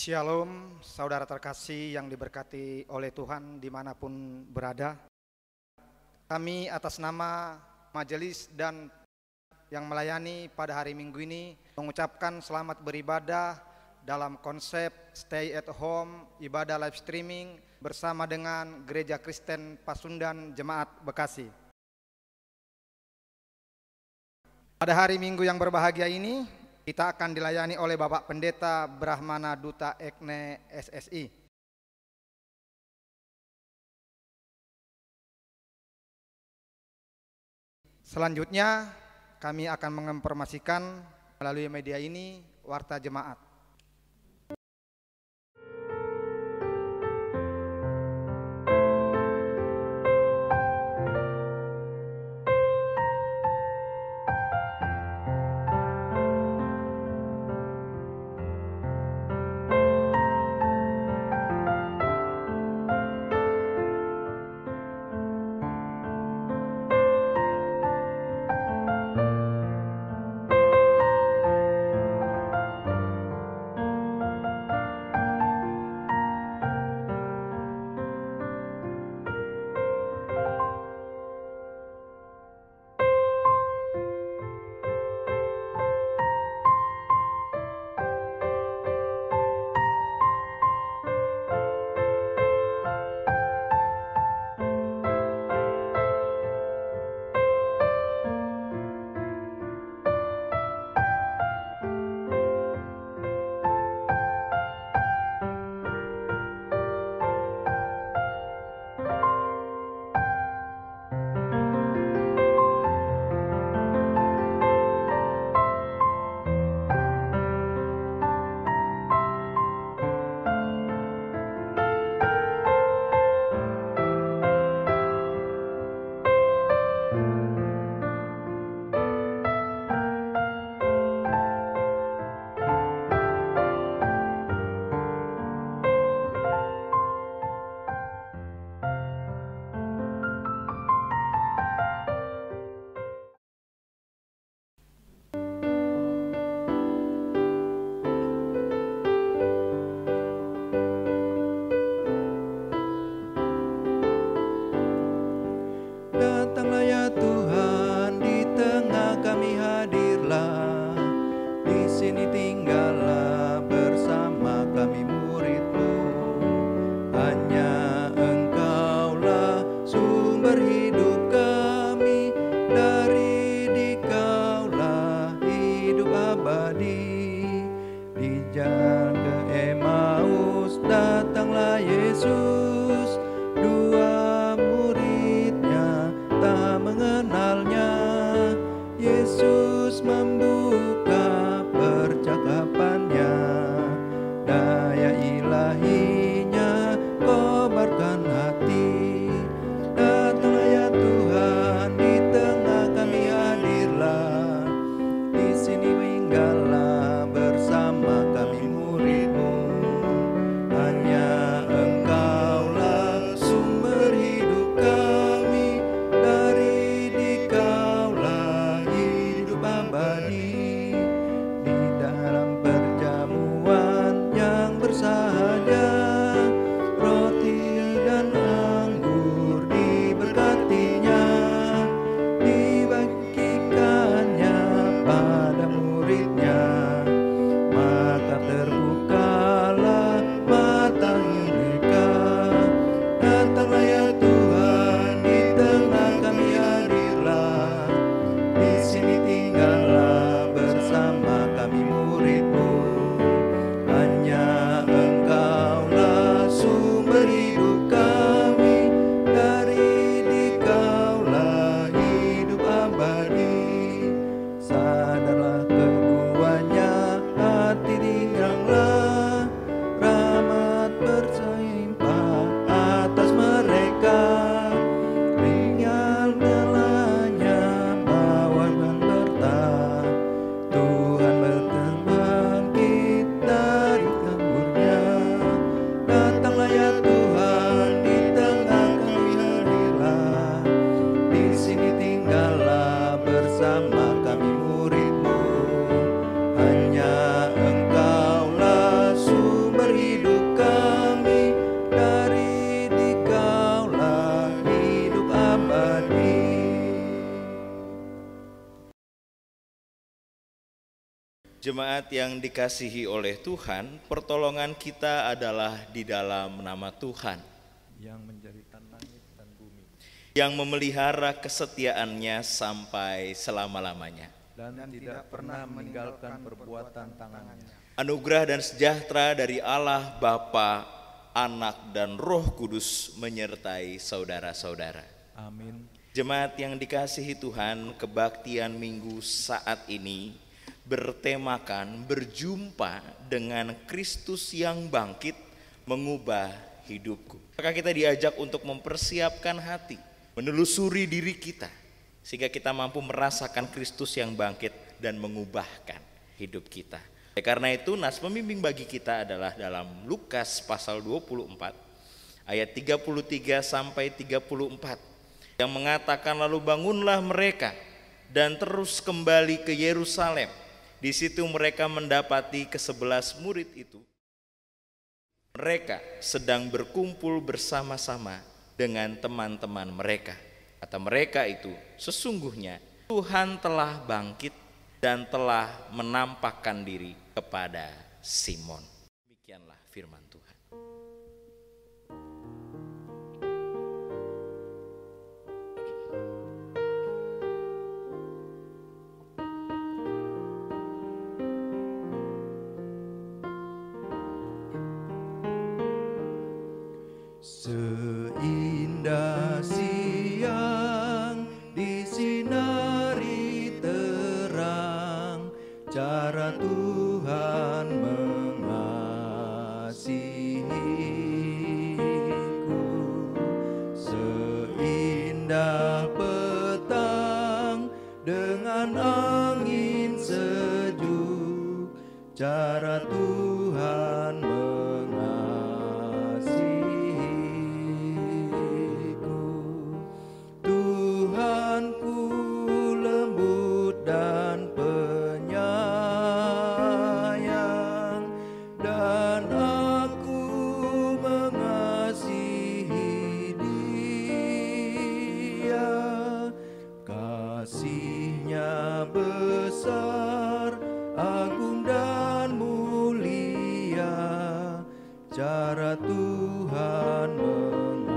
Shalom, saudara terkasih yang diberkati oleh Tuhan dimanapun berada. Kami atas nama majelis dan yang melayani pada hari Minggu ini mengucapkan selamat beribadah dalam konsep stay at home, ibadah live streaming bersama dengan Gereja Kristen Pasundan Jemaat Bekasi. Pada hari Minggu yang berbahagia ini, kita akan dilayani oleh Bapak Pendeta Brahmana Duta Ekne SSI. Selanjutnya kami akan menginformasikan melalui media ini warta jemaat. Datanglah ya Tuhan, di tengah kami hadirlah. Di sini tinggallah bersama kami murid-Mu. Hanya Engkaulah sumber hidup kami, dari Dikaulah hidup abadi. Di jalan ke Emmaus datanglah Yesus, dua muridnya tak mengenalnya. Yesus membuka percakapannya, daya ilahinya kobarkan hati. Datanglah ya Tuhan, di tengah kami hadirlah. Di sini tinggallah bersama kami murid-Mu. Hanya Engkaulah sumber hidup kami, dari Dikaulah hidup abadi. Jemaat yang dikasihi oleh Tuhan, pertolongan kita adalah di dalam nama Tuhan yang menjadikan langit dan bumi yang memelihara kesetiaannya sampai selama-lamanya. dan tidak pernah meninggalkan perbuatan tangannya. Anugerah dan sejahtera dari Allah Bapa, Anak dan Roh Kudus menyertai saudara-saudara. Amin. Jemaat yang dikasihi Tuhan, kebaktian minggu saat ini bertemakan berjumpa dengan Kristus yang bangkit mengubah hidupku. Maka kita diajak untuk mempersiapkan hati, menelusuri diri kita, sehingga kita mampu merasakan Kristus yang bangkit dan mengubahkan hidup kita. Karena itu nas pembimbing bagi kita adalah dalam Lukas pasal 24 ayat 33 sampai 34 yang mengatakan, lalu bangunlah mereka dan terus kembali ke Yerusalem. Di situ mereka mendapati ke-11 murid itu. Mereka sedang berkumpul bersama-sama dengan teman-teman mereka. Kata mereka itu, sesungguhnya Tuhan telah bangkit dan telah menampakkan diri kepada Simon. Demikianlah firman Tuhan. Seindah siang disinari terang, cara Tuhan mengasihiku. Seindah petang dengan angin sejuk, cara Tuhan mengasihiku. Tuhanku lembut dan penyayang, dan aku mengasihi Dia. Kasih-Nya besar, agung dan mulia, cara Tuhan mengasihiku.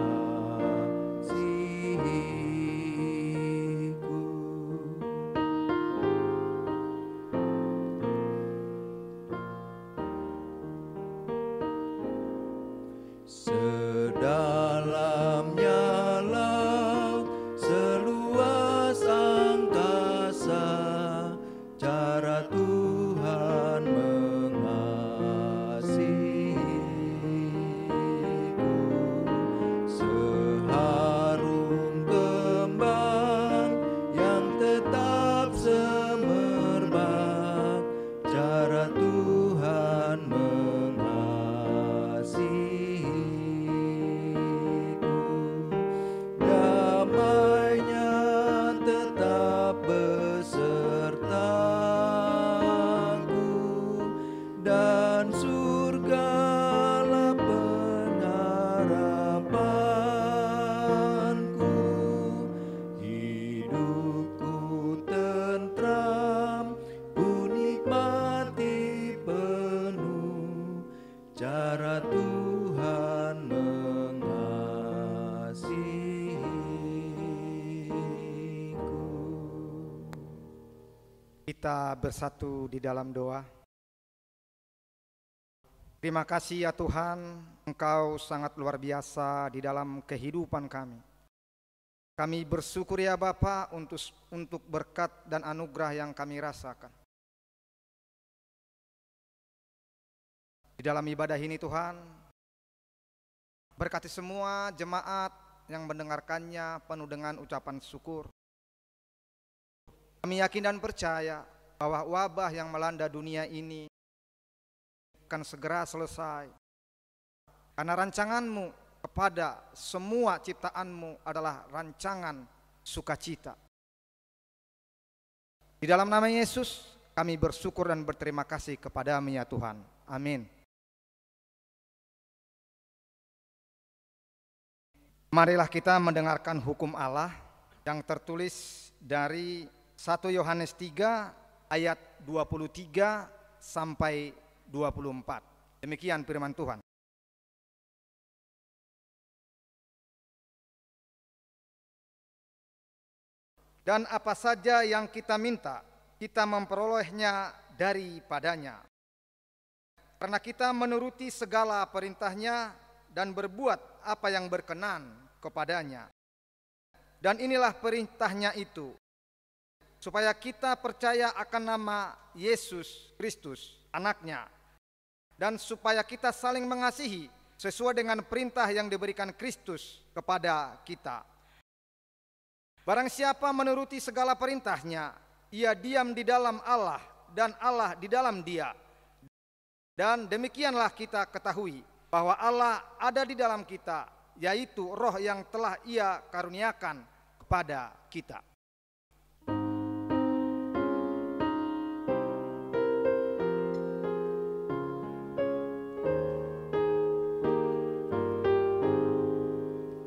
Sedalamnya laut, seluas angkasa, cara Tuhan mengasihiku. Seharum kembang yang tetap semerbak, cara Tuhan mengasihiku. Damai-Nya tetap besertaku, dan surgalah pengharapanku. Hidupku tentram, ku nikmati penuh, cara Tuhan mengasihiku. Kita bersatu di dalam doa. Terima kasih ya Tuhan, Engkau sangat luar biasa di dalam kehidupan kami. Kami bersyukur ya Bapa untuk berkat dan anugerah yang kami rasakan. Di dalam ibadah ini Tuhan, berkati semua jemaat yang mendengarkannya penuh dengan ucapan syukur. Kami yakin dan percaya bahwa wabah yang melanda dunia ini akan segera selesai. Karena rancangan-Mu kepada semua ciptaan-Mu adalah rancangan sukacita. Di dalam nama Yesus kami bersyukur dan berterima kasih kepada-Mu ya Tuhan. Amin. Marilah kita mendengarkan hukum Allah yang tertulis dari 1 Yohanes 3 ayat 23 sampai 24. Demikian firman Tuhan. Dan apa saja yang kita minta, kita memperolehnya daripadanya. Karena kita menuruti segala perintahnya dan berbuat apa yang berkenan kepadanya. Dan inilah perintahnya itu, supaya kita percaya akan nama Yesus Kristus, anaknya, dan supaya kita saling mengasihi sesuai dengan perintah yang diberikan Kristus kepada kita. Barang siapa menuruti segala perintahnya, ia diam di dalam Allah dan Allah di dalam dia. Dan demikianlah kita ketahui bahwa Allah ada di dalam kita, yaitu Roh yang telah Ia karuniakan kepada kita.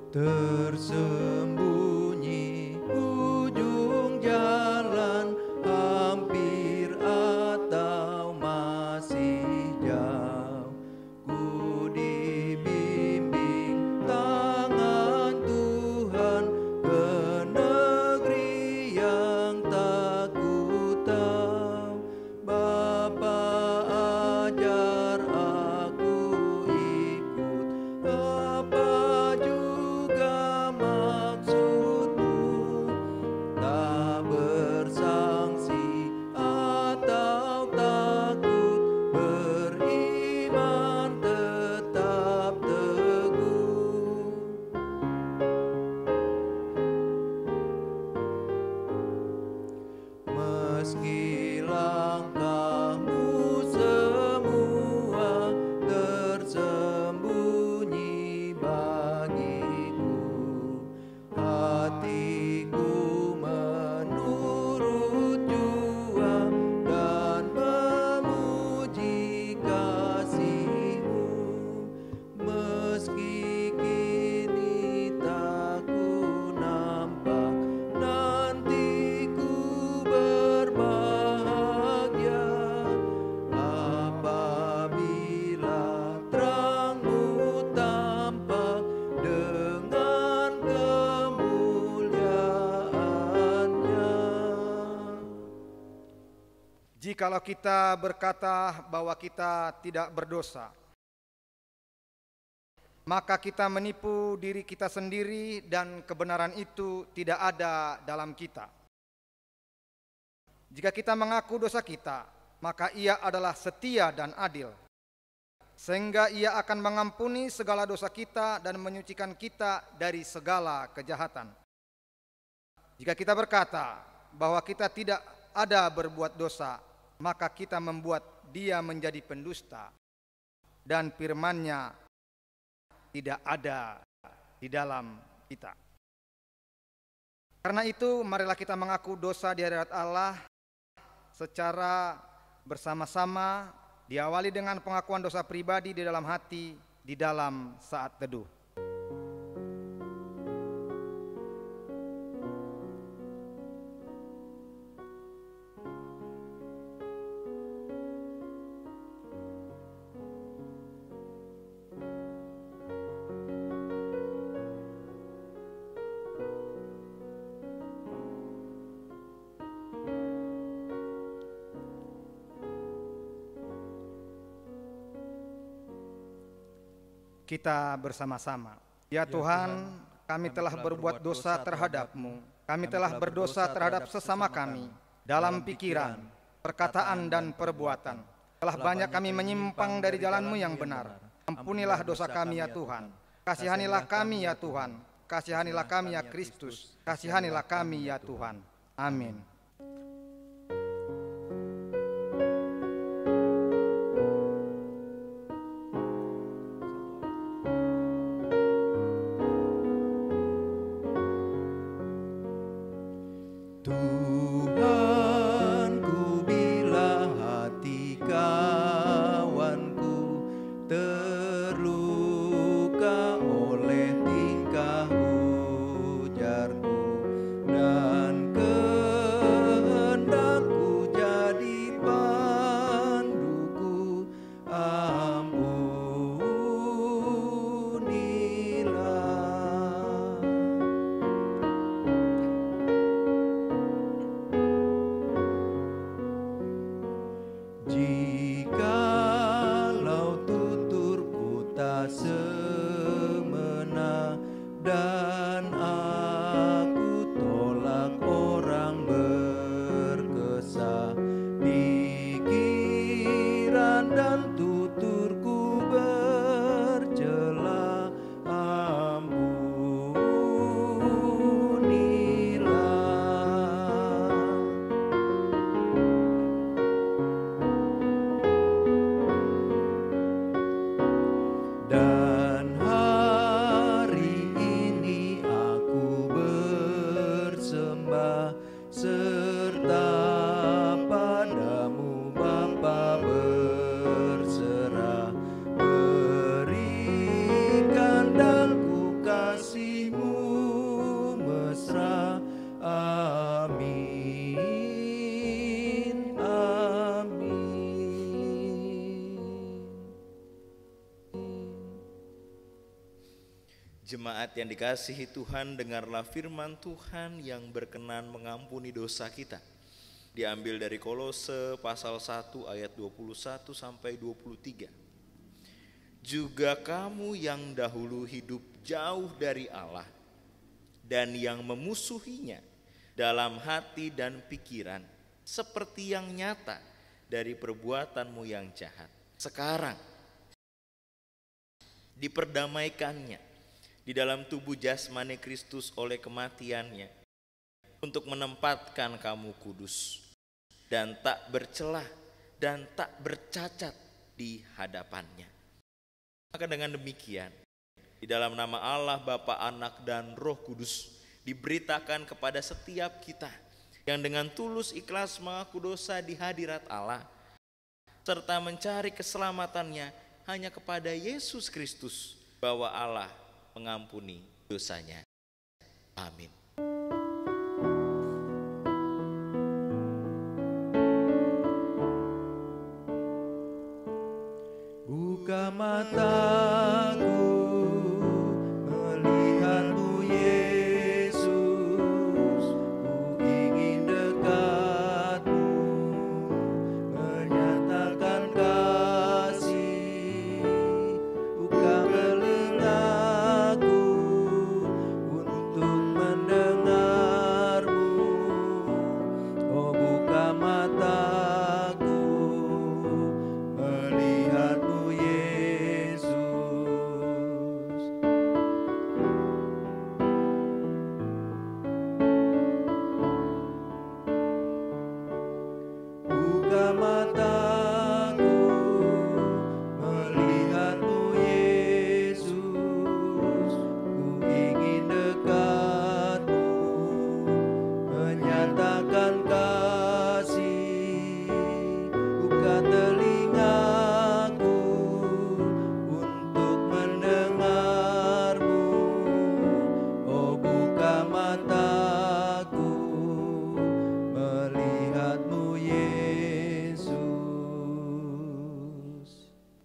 Tersembunyi ujung jalan, hampir atau masih jauh, ku dibimbing tangan Tuhan ke negeri yang tak ku tahu. Bapa ajar aku ikut apa juga maksudmu, tak bersangsi atau takut, beriman tetap teguh. Meski langkahmu semua tersembunyi bagiku, hatiku menurut jua dan memuji kasih-Mu. Meski kini tak ku nampak, nanti ku berbahagia apabila terang-Mu tampak dengan kemuliaan-Nya. Jikalau kita berkata bahwa kita tidak berdosa, maka kita menipu diri kita sendiri dan kebenaran itu tidak ada dalam kita. Jika kita mengaku dosa kita, maka Ia adalah setia dan adil, sehingga Ia akan mengampuni segala dosa kita dan menyucikan kita dari segala kejahatan. Jika kita berkata bahwa kita tidak ada berbuat dosa, maka kita membuat Dia menjadi pendusta, dan firman-Nya tidak ada di dalam kita. Karena itu, marilah kita mengaku dosa di hadirat Allah secara bersama-sama, diawali dengan pengakuan dosa pribadi di dalam hati, di dalam saat teduh. Kita bersama-sama. Ya Tuhan, kami telah berbuat dosa terhadap-Mu. Kami telah berdosa terhadap sesama kami dalam pikiran, perkataan, dan perbuatan. Telah banyak kami menyimpang dari jalan-Mu yang benar. Ampunilah dosa kami ya Tuhan. Kasihanilah kami ya Tuhan. Kasihanilah kami ya Kristus. Kasihanilah kami ya Tuhan. Amin. Tuhanku, bila hati kawanku terluka oleh tingkah ujarku, dan kehendakku jadi Jemaat yang dikasihi Tuhan, dengarlah firman Tuhan yang berkenan mengampuni dosa kita. Diambil dari Kolose pasal 1 ayat 21 sampai 23. Juga kamu yang dahulu hidup jauh dari Allah dan yang memusuhinya dalam hati dan pikiran, seperti yang nyata dari perbuatanmu yang jahat, sekarang diperdamaikannya di dalam tubuh jasmani Kristus oleh kematiannya, untuk menempatkan kamu kudus dan tak bercelah dan tak bercacat di hadapannya. Maka dengan demikian, di dalam nama Allah, Bapa, Anak, dan Roh Kudus, diberitakan kepada setiap kita yang dengan tulus ikhlas mengaku dosa di hadirat Allah, serta mencari keselamatannya hanya kepada Yesus Kristus, bahwa Allah mengampuni dosanya. Amin. Buka mataku melihatmu Yesus, ku ingin dekatmu, menyatakan kasih. Buka telingaku untuk mendengarmu, oh buka mataku melihatmu Yesus. Buka mataku melihatmu Yesus, ku ingin dekatmu, menyatakan kasih. Buka telingaku untuk mendengarmu, oh buka mataku melihatmu Yesus.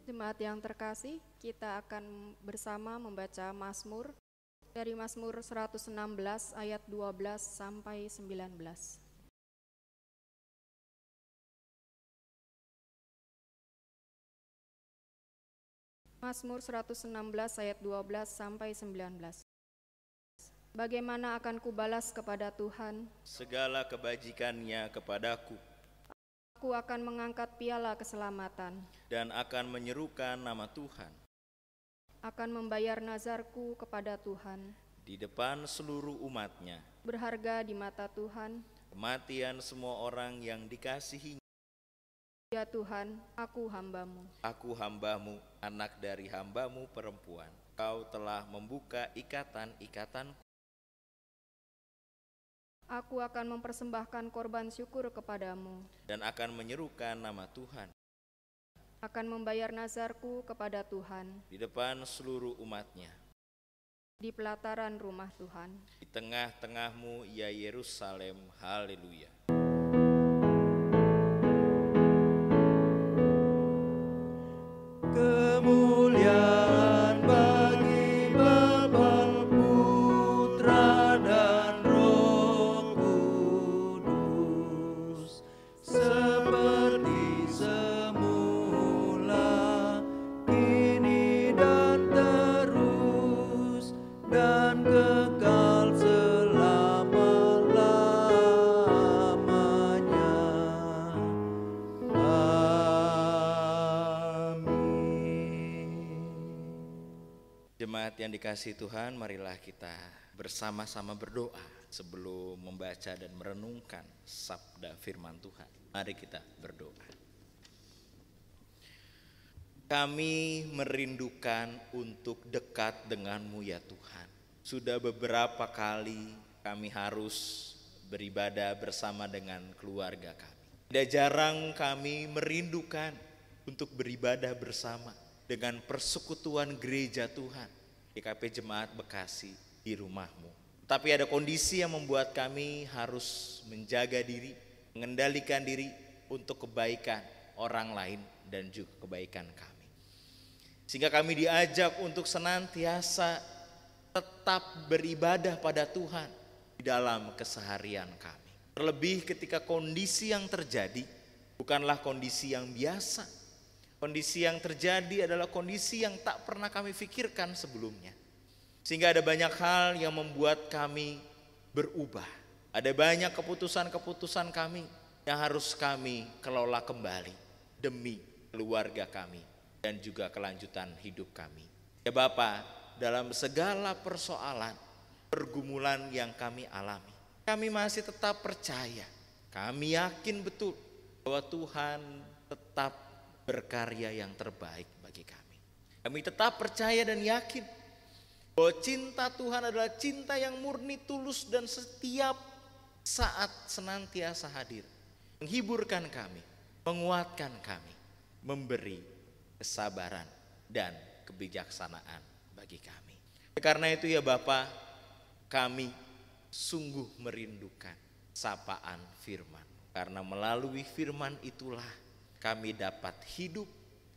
Jemaat yang terkasih, kita akan bersama membaca Mazmur dari Mazmur 116 ayat 12 sampai 19. Mazmur 116 ayat 12 sampai 19. Bagaimana akan kubalas kepada Tuhan? Segala kebajikannya kepadaku, Aku akan mengangkat piala keselamatan, dan akan menyerukan nama Tuhan akan membayar nazarku kepada Tuhan, di depan seluruh umatnya. berharga di mata Tuhan. Kematian semua orang yang dikasihinya. Ya Tuhan, aku hambamu. Aku hambamu, anak dari hambamu perempuan. Kau telah membuka ikatan-ikatanku. Aku akan mempersembahkan korban syukur kepadamu, Dan akan menyerukan nama Tuhan akan membayar nazarku kepada Tuhan di depan seluruh umatnya. di pelataran rumah Tuhan. Di tengah-tengahmu, ya Yerusalem. Haleluya. Kemuliaan bagi Bapa, Putra, dan Roh Kudus, seperti semula, kini dan terus, dan kekal selama-lamanya. Jemaat yang dikasihi Tuhan, marilah kita bersama-sama berdoa sebelum membaca dan merenungkan sabda firman Tuhan. Mari kita berdoa. Kami merindukan untuk dekat denganmu ya Tuhan. Sudah beberapa kali kami harus beribadah bersama dengan keluarga kami. Tidak jarang kami merindukan untuk beribadah bersama dengan persekutuan gereja Tuhan, GKP Jemaat Bekasi di rumahmu. Tapi ada kondisi yang membuat kami harus menjaga diri, mengendalikan diri untuk kebaikan orang lain dan juga kebaikan kami. Sehingga kami diajak untuk senantiasa tetap beribadah pada Tuhan di dalam keseharian kami. Terlebih ketika kondisi yang terjadi bukanlah kondisi yang biasa. Kondisi yang terjadi adalah kondisi yang tak pernah kami pikirkan sebelumnya. Sehingga ada banyak hal yang membuat kami berubah. Ada banyak keputusan-keputusan kami yang harus kami kelola kembali demi keluarga kami dan juga kelanjutan hidup kami. Ya Bapa, dalam segala persoalan, pergumulan yang kami alami, kami masih tetap percaya, kami yakin betul bahwa Tuhan tetap berkarya yang terbaik bagi kami. Kami tetap percaya dan yakin bahwa cinta Tuhan adalah cinta yang murni, tulus, dan setiap saat senantiasa hadir, menghiburkan kami, menguatkan kami, memberi kesabaran dan kebijaksanaan bagi kami. Karena itu ya Bapa, kami sungguh merindukan sapaan firman. Karena melalui firman itulah kami dapat hidup,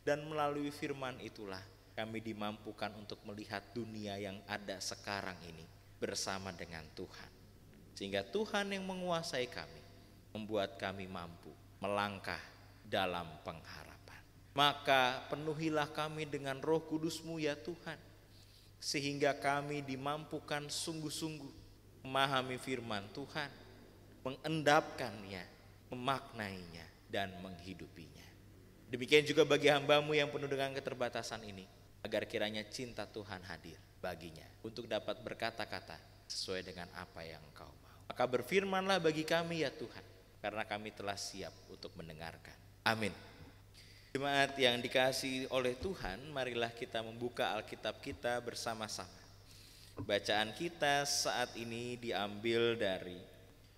dan melalui firman itulah kami dimampukan untuk melihat dunia yang ada sekarang ini bersama dengan Tuhan. Sehingga Tuhan yang menguasai kami, membuat kami mampu melangkah dalam pengharapan. Maka penuhilah kami dengan Roh Kudus-Mu ya Tuhan, sehingga kami dimampukan sungguh-sungguh memahami firman Tuhan, mengendapkannya, memaknainya, dan menghidupinya. Demikian juga bagi hamba-Mu yang penuh dengan keterbatasan ini, agar kiranya cinta Tuhan hadir baginya untuk dapat berkata-kata sesuai dengan apa yang Engkau mau. Maka berfirmanlah bagi kami ya Tuhan, karena kami telah siap untuk mendengarkan. Amin. Jemaat yang dikasihi oleh Tuhan, marilah kita membuka Alkitab kita bersama-sama. Bacaan kita saat ini diambil dari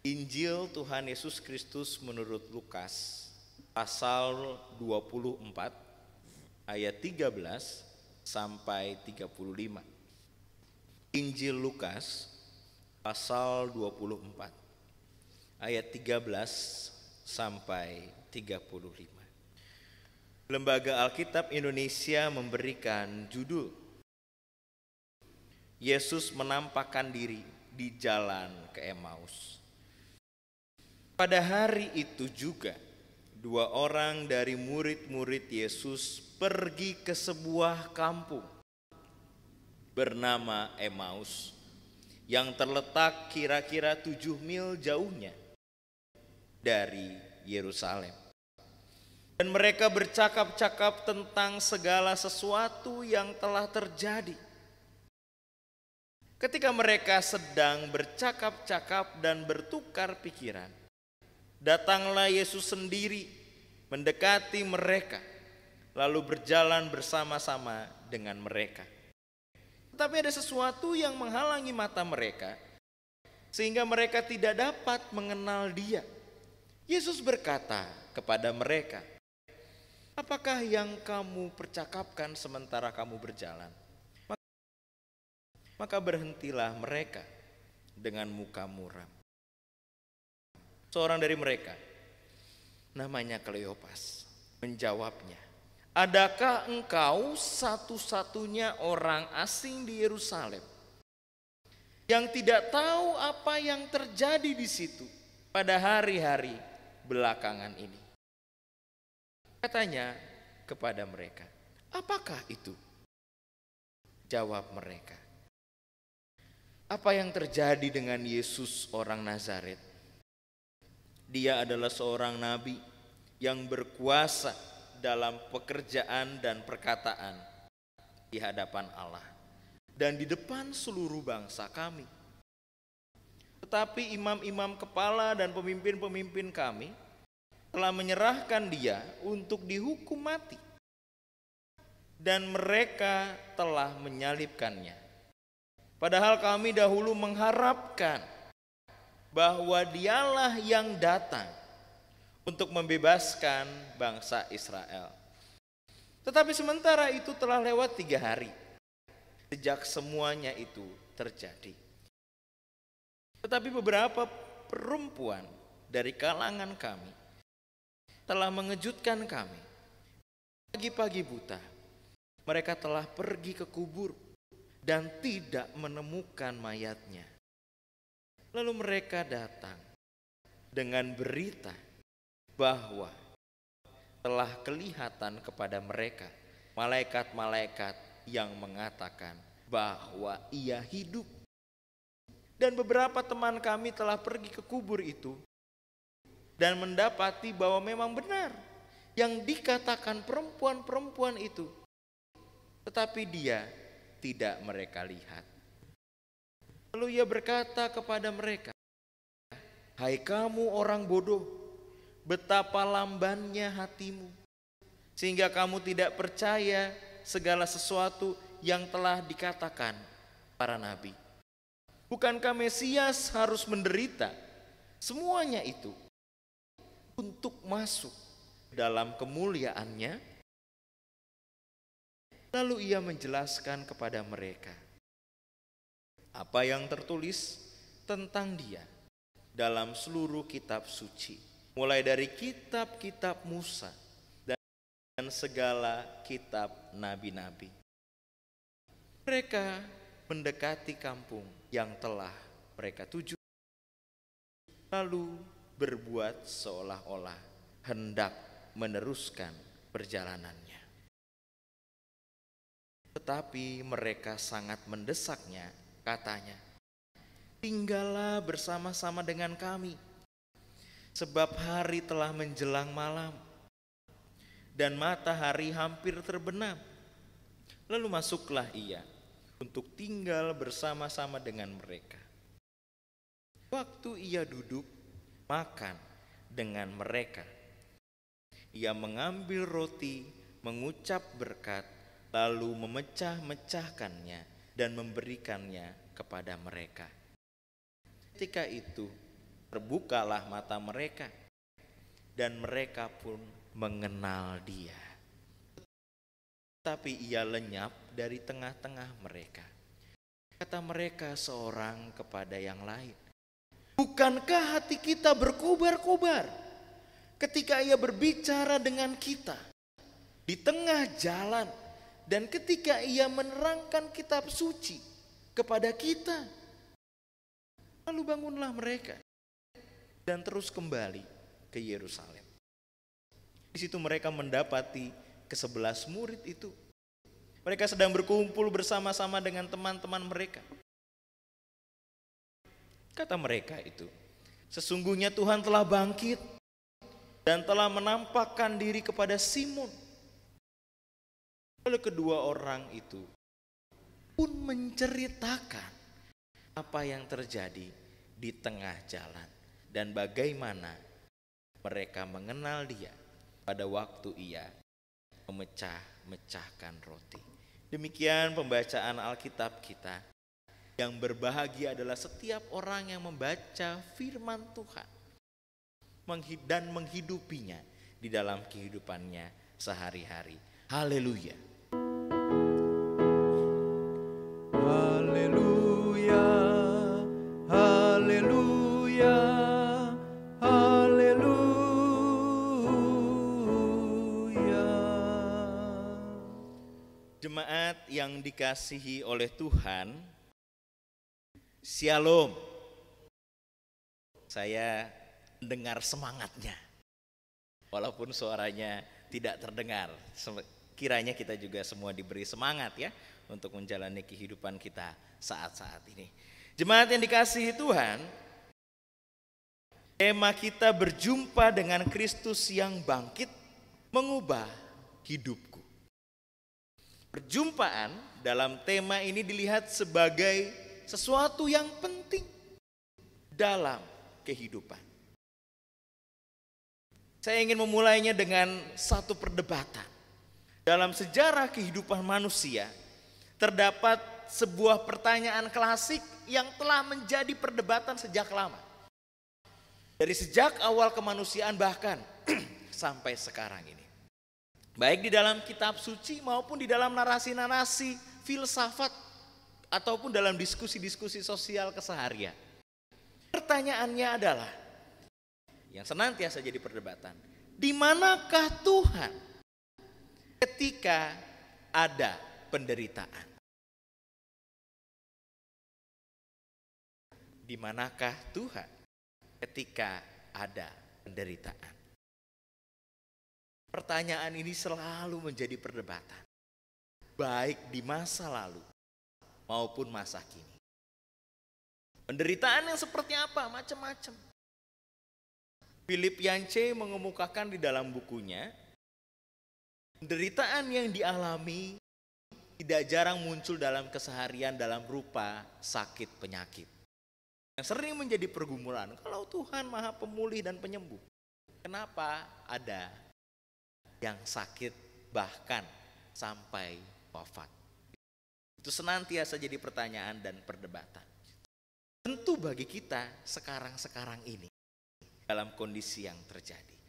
Injil Tuhan Yesus Kristus menurut Lukas pasal 24 ayat 13 sampai 35. Injil Lukas pasal 24 ayat 13 sampai 35. Lembaga Alkitab Indonesia memberikan judul Yesus menampakkan diri di jalan ke Emmaus. Pada hari itu juga 2 orang dari murid-murid Yesus pergi ke sebuah kampung bernama Emmaus yang terletak kira-kira 7 mil jauhnya dari Yerusalem. Dan mereka bercakap-cakap tentang segala sesuatu yang telah terjadi. Ketika mereka sedang bercakap-cakap dan bertukar pikiran, datanglah Yesus sendiri mendekati mereka, lalu berjalan bersama-sama dengan mereka. Tetapi ada sesuatu yang menghalangi mata mereka, sehingga mereka tidak dapat mengenal Dia. Yesus berkata kepada mereka, "Apakah yang kamu percakapkan sementara kamu berjalan?" Maka berhentilah mereka dengan muka muram. Seorang dari mereka, namanya Kleopas, menjawabnya, "Adakah engkau satu-satunya orang asing di Yerusalem yang tidak tahu apa yang terjadi di situ pada hari-hari belakangan ini?" Katanya kepada mereka, "Apakah itu?" Jawab mereka, "Apa yang terjadi dengan Yesus orang Nazaret? Dia adalah seorang nabi yang berkuasa dalam pekerjaan dan perkataan di hadapan Allah dan di depan seluruh bangsa kami. Tetapi imam-imam kepala dan pemimpin-pemimpin kami telah menyerahkan dia untuk dihukum mati, dan mereka telah menyalibkannya. Padahal kami dahulu mengharapkan bahwa Dialah yang datang untuk membebaskan bangsa Israel. Tetapi sementara itu telah lewat 3 hari sejak semuanya itu terjadi. Tetapi beberapa perempuan dari kalangan kami telah mengejutkan kami. Pagi-pagi buta mereka telah pergi ke kubur dan tidak menemukan mayatnya. Lalu mereka datang dengan berita bahwa telah kelihatan kepada mereka malaikat-malaikat yang mengatakan bahwa ia hidup. Dan beberapa teman kami telah pergi ke kubur itu dan mendapati bahwa memang benar yang dikatakan perempuan-perempuan itu, tetapi dia tidak mereka lihat. Lalu ia berkata kepada mereka, "Hai kamu orang bodoh, betapa lambannya hatimu, sehingga kamu tidak percaya segala sesuatu yang telah dikatakan para nabi. Bukankah Mesias harus menderita semuanya itu untuk masuk dalam kemuliaannya?" Lalu ia menjelaskan kepada mereka apa yang tertulis tentang dia dalam seluruh kitab suci, mulai dari kitab-kitab Musa dan segala kitab nabi-nabi. Mereka mendekati kampung yang telah mereka tuju, lalu berbuat seolah-olah hendak meneruskan perjalanannya. Tetapi mereka sangat mendesaknya, katanya, "Tinggallah bersama-sama dengan kami, sebab hari telah menjelang malam dan matahari hampir terbenam." Lalu masuklah ia untuk tinggal bersama-sama dengan mereka. Waktu ia duduk makan dengan mereka, ia mengambil roti, mengucap berkat, lalu memecah-mecahkannya dan memberikannya kepada mereka. Ketika itu terbukalah mata mereka dan mereka pun mengenal dia. Tapi ia lenyap dari tengah-tengah mereka. Kata mereka seorang kepada yang lain, "Bukankah hati kita berkobar-kobar ketika ia berbicara dengan kita di tengah jalan dan ketika ia menerangkan kitab suci kepada kita?" Lalu bangunlah mereka dan terus kembali ke Yerusalem. Di situ mereka mendapati ke-11 murid itu. Mereka sedang berkumpul bersama-sama dengan teman-teman mereka. Kata mereka itu, "Sesungguhnya Tuhan telah bangkit dan telah menampakkan diri kepada Simon." Lalu kedua orang itu pun menceritakan apa yang terjadi di tengah jalan dan bagaimana mereka mengenal dia pada waktu ia memecah-mecahkan roti. Demikian pembacaan Alkitab kita. Yang berbahagia adalah setiap orang yang membaca firman Tuhan dan menghidupinya di dalam kehidupannya sehari-hari. Haleluya. Haleluya, haleluya, haleluya. Jemaat yang dikasihi oleh Tuhan, Shalom. Saya dengar semangatnya, walaupun suaranya tidak terdengar. Kiranya kita juga semua diberi semangat ya untuk menjalani kehidupan kita saat-saat ini. Jemaat yang dikasihi Tuhan, tema kita berjumpa dengan Kristus yang bangkit mengubah hidupku. Perjumpaan dalam tema ini dilihat sebagai sesuatu yang penting dalam kehidupan. Saya ingin memulainya dengan satu perdebatan. Dalam sejarah kehidupan manusia, terdapat sebuah pertanyaan klasik yang telah menjadi perdebatan sejak lama. Dari sejak awal kemanusiaan bahkan sampai sekarang ini. Baik di dalam kitab suci maupun di dalam narasi-narasi filsafat ataupun dalam diskusi-diskusi sosial keseharian. Pertanyaannya adalah yang senantiasa jadi perdebatan, di manakah Tuhan ketika ada penderitaan? Di manakah Tuhan ketika ada penderitaan? Pertanyaan ini selalu menjadi perdebatan, baik di masa lalu maupun masa kini. Penderitaan yang seperti apa? Macam-macam. Philip Yancey mengemukakan di dalam bukunya, penderitaan yang dialami tidak jarang muncul dalam keseharian dalam rupa sakit penyakit. Yang sering menjadi pergumulan, kalau Tuhan Maha Pemulih dan Penyembuh, kenapa ada yang sakit bahkan sampai wafat? Itu senantiasa jadi pertanyaan dan perdebatan. Tentu bagi kita sekarang ini dalam kondisi yang terjadi.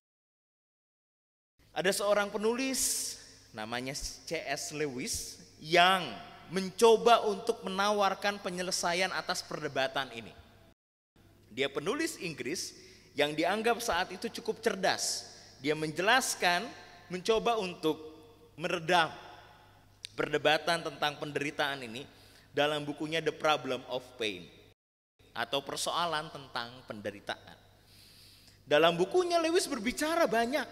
Ada seorang penulis namanya C.S. Lewis yang mencoba untuk menawarkan penyelesaian atas perdebatan ini. Dia penulis Inggris yang dianggap saat itu cukup cerdas. Dia menjelaskan, mencoba untuk meredam perdebatan tentang penderitaan ini dalam bukunya The Problem of Pain, atau persoalan tentang penderitaan. Dalam bukunya Lewis berbicara banyak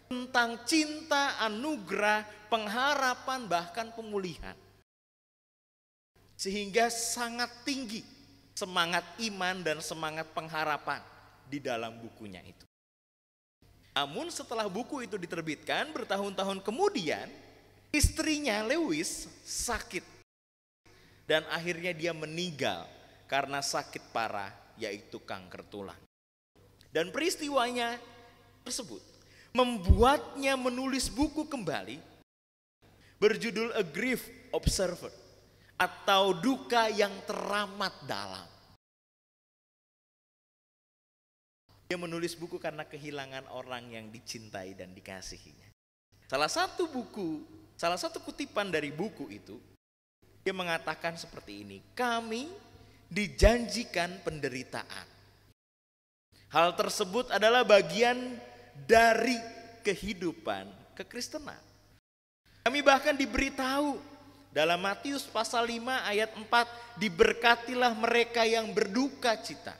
tentang cinta, anugerah, pengharapan, bahkan pemulihan. Sehingga sangat tinggi semangat iman dan semangat pengharapan di dalam bukunya itu. Namun setelah buku itu diterbitkan, bertahun-tahun kemudian istrinya Lewis sakit. Dan akhirnya dia meninggal karena sakit parah, yaitu kanker tulang. Dan peristiwanya tersebut membuatnya menulis buku kembali berjudul A Grief Observer, atau duka yang teramat dalam. Dia menulis buku karena kehilangan orang yang dicintai dan dikasihinya. Salah satu kutipan dari buku itu, dia mengatakan seperti ini: kami dijanjikan penderitaan. Hal tersebut adalah bagian dari kehidupan kekristenan. Kami bahkan diberitahu dalam Matius pasal 5 ayat 4, diberkatilah mereka yang berduka cita.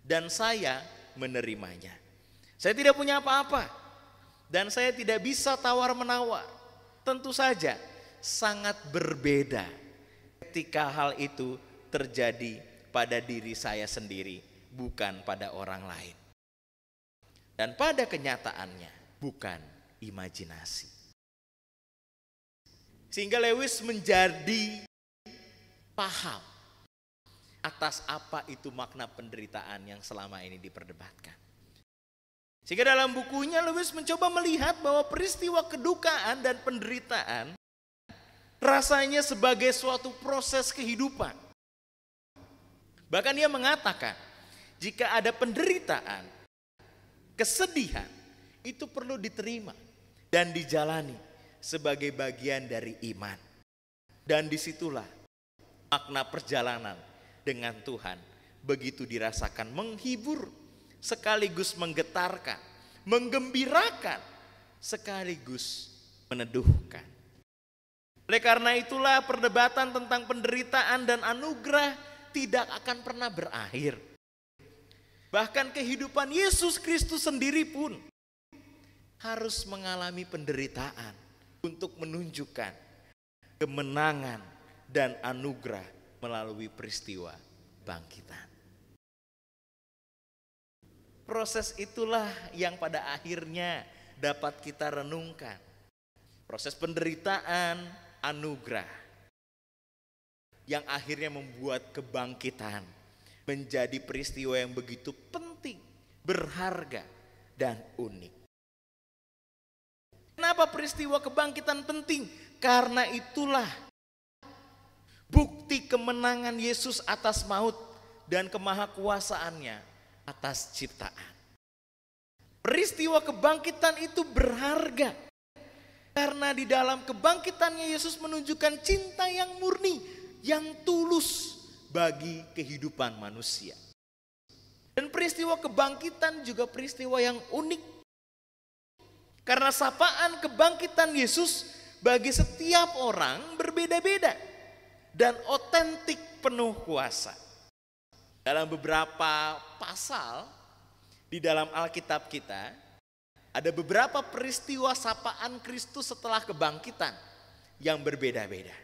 Dan saya menerimanya. Saya tidak punya apa-apa dan saya tidak bisa tawar-menawar. Tentu saja sangat berbeda ketika hal itu terjadi pada diri saya sendiri, bukan pada orang lain. Dan pada kenyataannya bukan imajinasi. Sehingga Lewis menjadi paham atas apa itu makna penderitaan yang selama ini diperdebatkan. Sehingga dalam bukunya Lewis mencoba melihat bahwa peristiwa kedukaan dan penderitaan rasanya sebagai suatu proses kehidupan. Bahkan dia mengatakan, jika ada penderitaan, kesedihan, itu perlu diterima dan dijalani sebagai bagian dari iman. Dan disitulah makna perjalanan dengan Tuhan begitu dirasakan menghibur, sekaligus menggetarkan, menggembirakan, sekaligus meneduhkan. Oleh karena itulah perdebatan tentang penderitaan dan anugerah tidak akan pernah berakhir. Bahkan kehidupan Yesus Kristus sendiri pun harus mengalami penderitaan untuk menunjukkan kemenangan dan anugerah melalui peristiwa bangkitan. Proses itulah yang pada akhirnya dapat kita renungkan. Proses penderitaan, anugerah, yang akhirnya membuat kebangkitan menjadi peristiwa yang begitu penting, berharga, dan unik. Kenapa peristiwa kebangkitan penting? Karena itulah bukti kemenangan Yesus atas maut dan kemahakuasaannya atas ciptaan. Peristiwa kebangkitan itu berharga karena di dalam kebangkitannya Yesus menunjukkan cinta yang murni, yang tulus bagi kehidupan manusia. Dan peristiwa kebangkitan juga peristiwa yang unik. Karena sapaan kebangkitan Yesus bagi setiap orang berbeda-beda dan otentik penuh kuasa. dalam beberapa pasal di dalam Alkitab kita, ada beberapa peristiwa sapaan Kristus setelah kebangkitan yang berbeda-beda.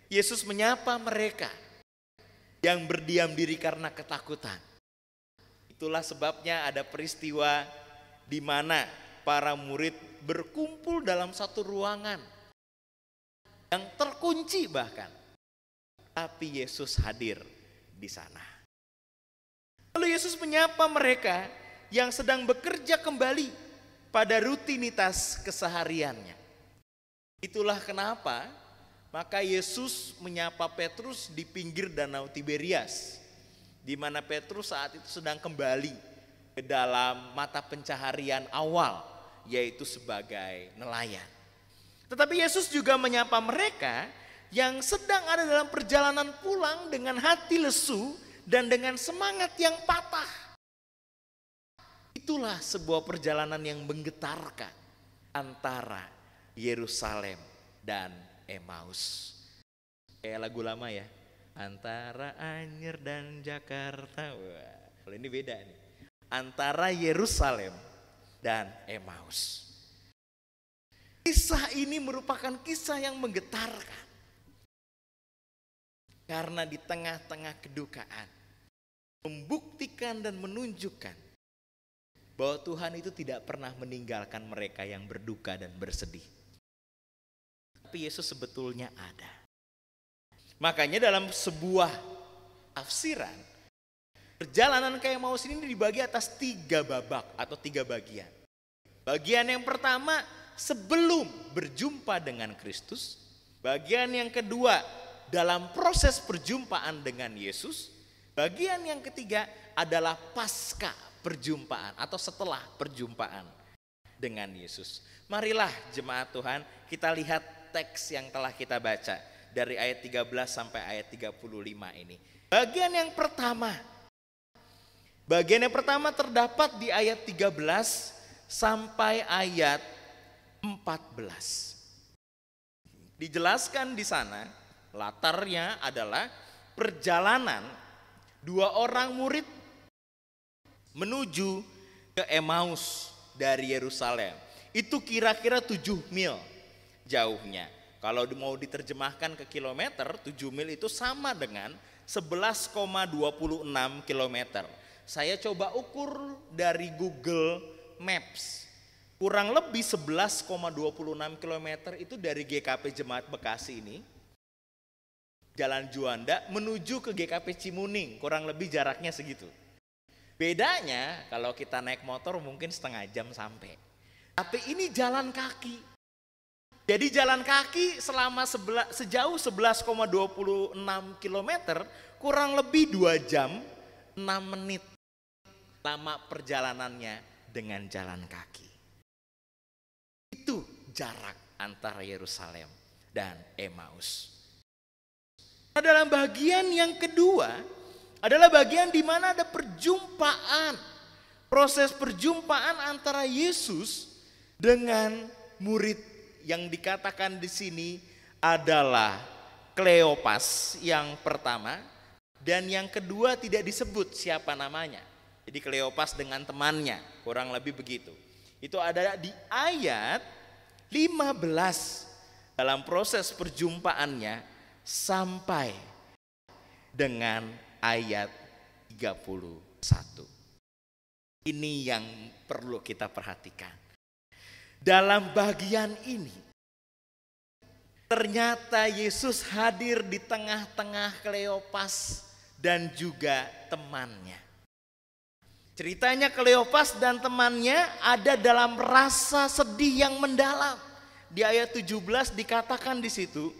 Yesus menyapa mereka yang berdiam diri karena ketakutan. Itulah sebabnya ada peristiwa di mana para murid berkumpul dalam satu ruangan yang terkunci bahkan. Tapi Yesus hadir di sana. Lalu Yesus menyapa mereka yang sedang bekerja kembali pada rutinitas kesehariannya. Itulah kenapa maka Yesus menyapa Petrus di pinggir danau Tiberias, di mana Petrus saat itu sedang kembali ke dalam mata pencaharian awal, yaitu sebagai nelayan. Tetapi Yesus juga menyapa mereka yang sedang ada dalam perjalanan pulang dengan hati lesu dan dengan semangat yang patah. Itulah sebuah perjalanan yang menggetarkan antara Yerusalem dan Emmaus. Kayak lagu lama ya, antara Anyer dan Jakarta. Wah, kalau ini beda nih. Antara Yerusalem dan Emmaus. Kisah ini merupakan kisah yang menggetarkan. Karena di tengah-tengah kedukaan, membuktikan dan menunjukkan bahwa Tuhan itu tidak pernah meninggalkan mereka yang berduka dan bersedih. Tapi Yesus sebetulnya ada. Makanya dalam sebuah tafsiran, perjalanan ke Emmaus ini dibagi atas 3 babak atau 3 bagian. Bagian yang pertama sebelum berjumpa dengan Kristus. Bagian yang kedua dalam proses perjumpaan dengan Yesus. Bagian yang ketiga adalah pasca perjumpaan atau setelah perjumpaan dengan Yesus. Marilah jemaat Tuhan, kita lihat teks yang telah kita baca dari ayat 13 sampai ayat 35 ini. Bagian yang pertama terdapat di ayat 13 sampai ayat 14. Dijelaskan di sana, latarnya adalah perjalanan 2 orang murid menuju ke Emmaus dari Yerusalem. Itu kira-kira 7 mil jauhnya. Kalau mau diterjemahkan ke kilometer, 7 mil itu sama dengan 11,26 kilometer. Saya coba ukur dari Google Maps. Kurang lebih 11,26 kilometer itu dari GKP Jemaat Bekasi ini, Jalan Juanda menuju ke GKP Cimuning, kurang lebih jaraknya segitu. Bedanya kalau kita naik motor mungkin setengah jam sampai. Tapi ini jalan kaki. Jadi jalan kaki selama sejauh 11,26 kilometer kurang lebih 2 jam 6 menit lama perjalanannya dengan jalan kaki. Itu jarak antara Yerusalem dan Emmaus. Nah, dalam bagian yang kedua adalah bagian di mana ada perjumpaan. Proses perjumpaan antara Yesus dengan murid yang dikatakan di sini adalah Kleopas yang pertama, dan yang kedua tidak disebut siapa namanya. Jadi Kleopas dengan temannya, kurang lebih begitu. Itu ada di ayat 15 dalam proses perjumpaannya sampai dengan ayat 31. Ini yang perlu kita perhatikan. Dalam bagian ini, ternyata Yesus hadir di tengah-tengah Kleopas dan juga temannya. Ceritanya Kleopas dan temannya ada dalam rasa sedih yang mendalam. Di ayat 17 dikatakan di situ,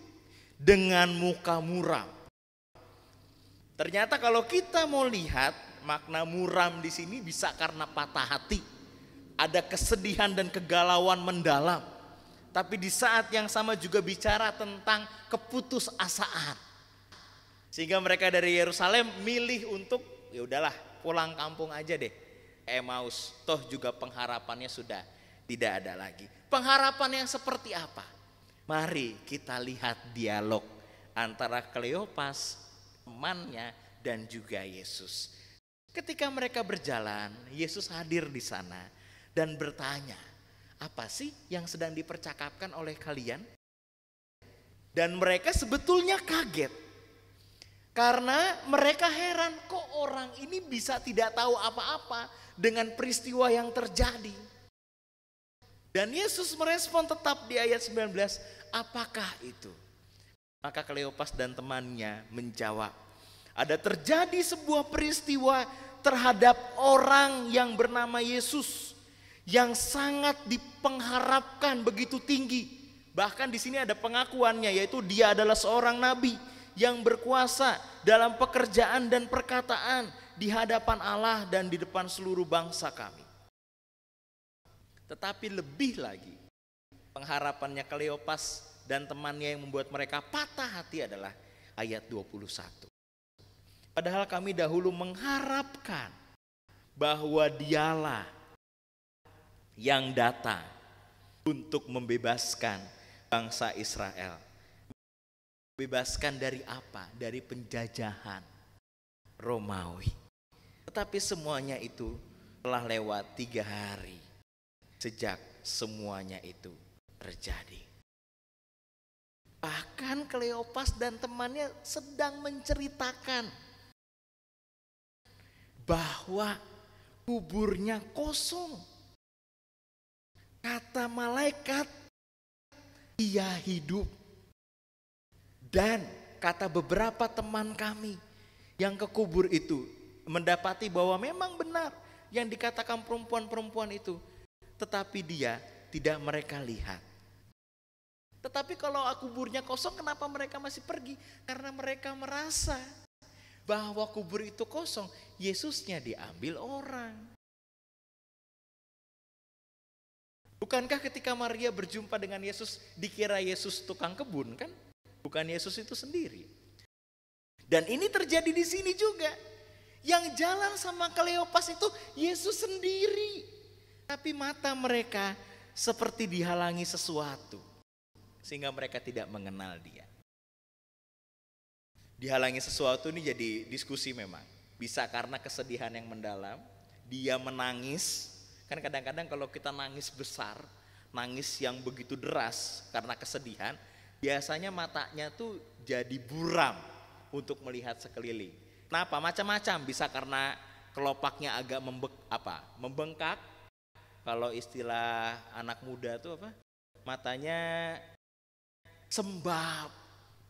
dengan muka muram. Ternyata kalau kita mau lihat makna muram di sini bisa karena patah hati. Ada kesedihan dan kegalauan mendalam. Tapi di saat yang sama juga bicara tentang keputusasaan. Sehingga mereka dari Yerusalem milih untuk ya udahlah pulang kampung aja deh. Emmaus, toh juga pengharapannya sudah tidak ada lagi. Pengharapan yang seperti apa? Mari kita lihat dialog antara Kleopas temannya dan juga Yesus. Ketika mereka berjalan, Yesus hadir di sana dan bertanya, apa sih yang sedang dipercakapkan oleh kalian? Dan mereka sebetulnya kaget. Karena mereka heran, kok orang ini bisa tidak tahu apa-apa dengan peristiwa yang terjadi. Dan Yesus merespon tetap di ayat 19, apakah itu? Maka Kleopas dan temannya menjawab, ada terjadi sebuah peristiwa terhadap orang yang bernama Yesus yang sangat dipengharapkan begitu tinggi. Bahkan di sini ada pengakuannya, yaitu dia adalah seorang nabi yang berkuasa dalam pekerjaan dan perkataan di hadapan Allah dan di depan seluruh bangsa kami. Tetapi lebih lagi, pengharapannya Kleopas dan temannya yang membuat mereka patah hati adalah ayat 21. Padahal kami dahulu mengharapkan bahwa dialah yang datang untuk membebaskan bangsa Israel. Bebaskan dari apa? Dari penjajahan Romawi. Tetapi semuanya itu telah lewat 3 hari sejak semuanya itu terjadi. Bahkan Kleopas dan temannya sedang menceritakan bahwa kuburnya kosong. Kata malaikat, ia hidup. Dan kata beberapa teman kami yang ke kubur itu mendapati bahwa memang benar yang dikatakan perempuan-perempuan itu. Tetapi dia tidak mereka lihat. Tetapi kalau kuburnya kosong, kenapa mereka masih pergi? Karena mereka merasa bahwa kubur itu kosong, Yesusnya diambil orang. Bukankah ketika Maria berjumpa dengan Yesus, dikira Yesus tukang kebun kan? Bukan Yesus itu sendiri. Dan ini terjadi di sini juga. Yang jalan sama Kleopas itu Yesus sendiri. Tapi mata mereka seperti dihalangi sesuatu. Sehingga mereka tidak mengenal dia. Dihalangi sesuatu ini jadi diskusi memang. Bisa karena kesedihan yang mendalam. Dia menangis. Kan kadang-kadang kalau kita nangis besar, nangis yang begitu deras karena kesedihan, biasanya matanya tuh jadi buram untuk melihat sekeliling. Kenapa? Macam-macam. Bisa karena kelopaknya agak membengkak. Kalau istilah anak muda tuh apa? Matanya sembab.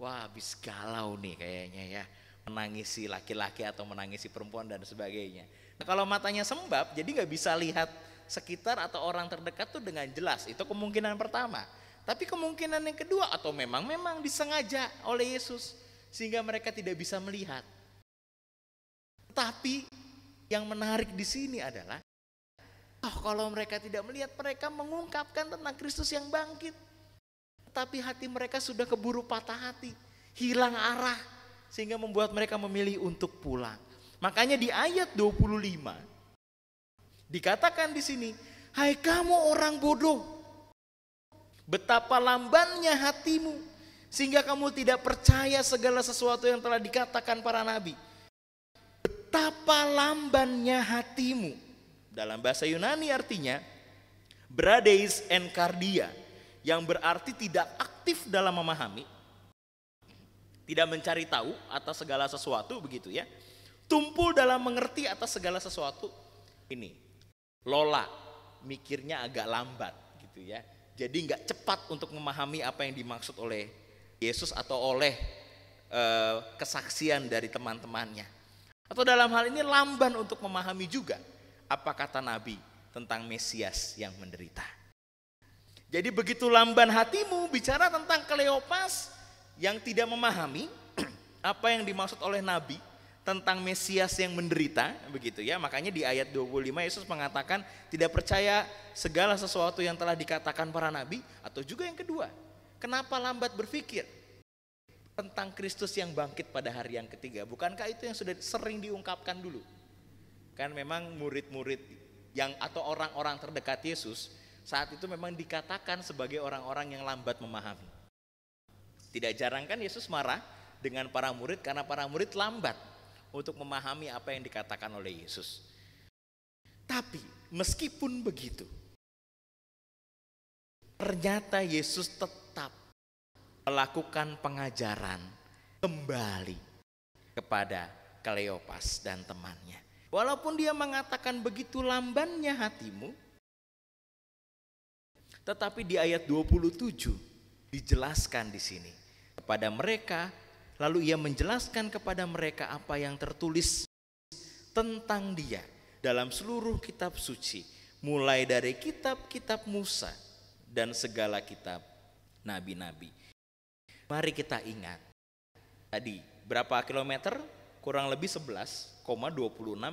Wah, habis galau nih kayaknya ya. Menangisi laki-laki atau menangisi perempuan dan sebagainya. Nah, kalau matanya sembab, jadi nggak bisa lihat sekitar atau orang terdekat tuh dengan jelas. Itu kemungkinan pertama. Tapi kemungkinan yang kedua, atau memang disengaja oleh Yesus sehingga mereka tidak bisa melihat. Tapi yang menarik di sini adalah, kalau mereka tidak melihat, mereka mengungkapkan tentang Kristus yang bangkit. Tapi hati mereka sudah keburu patah hati, hilang arah, sehingga membuat mereka memilih untuk pulang. Makanya di ayat 25 dikatakan di sini, hai kamu orang bodoh, betapa lambannya hatimu sehingga kamu tidak percaya segala sesuatu yang telah dikatakan para nabi. Betapa lambannya hatimu. Dalam bahasa Yunani artinya bradeis enkardia, yang berarti tidak aktif dalam memahami, tidak mencari tahu atas segala sesuatu begitu ya. Tumpul dalam mengerti atas segala sesuatu. Ini lola, mikirnya agak lambat gitu ya. Jadi nggak cepat untuk memahami apa yang dimaksud oleh Yesus atau oleh kesaksian dari teman-temannya. Atau dalam hal ini lamban untuk memahami juga apa kata Nabi tentang Mesias yang menderita. Jadi begitu lamban hatimu, bicara tentang Kleopas yang tidak memahami apa yang dimaksud oleh Nabi tentang Mesias yang menderita, begitu ya. Makanya di ayat 25 Yesus mengatakan tidak percaya segala sesuatu yang telah dikatakan para nabi. Atau juga yang kedua, kenapa lambat berpikir tentang Kristus yang bangkit pada hari yang ketiga? Bukankah itu yang sudah sering diungkapkan dulu? Kan memang murid-murid yang atau orang-orang terdekat Yesus saat itu memang dikatakan sebagai orang-orang yang lambat memahami. Tidak jarang kan Yesus marah dengan para murid karena para murid lambat untuk memahami apa yang dikatakan oleh Yesus. Tapi meskipun begitu, ternyata Yesus tetap melakukan pengajaran kembali kepada Kleopas dan temannya. Walaupun dia mengatakan begitu lambannya hatimu, tetapi di ayat 27 dijelaskan di sini kepada mereka, lalu ia menjelaskan kepada mereka apa yang tertulis tentang dia dalam seluruh kitab suci, mulai dari kitab-kitab Musa dan segala kitab nabi-nabi. Mari kita ingat, tadi berapa kilometer? Kurang lebih 11,26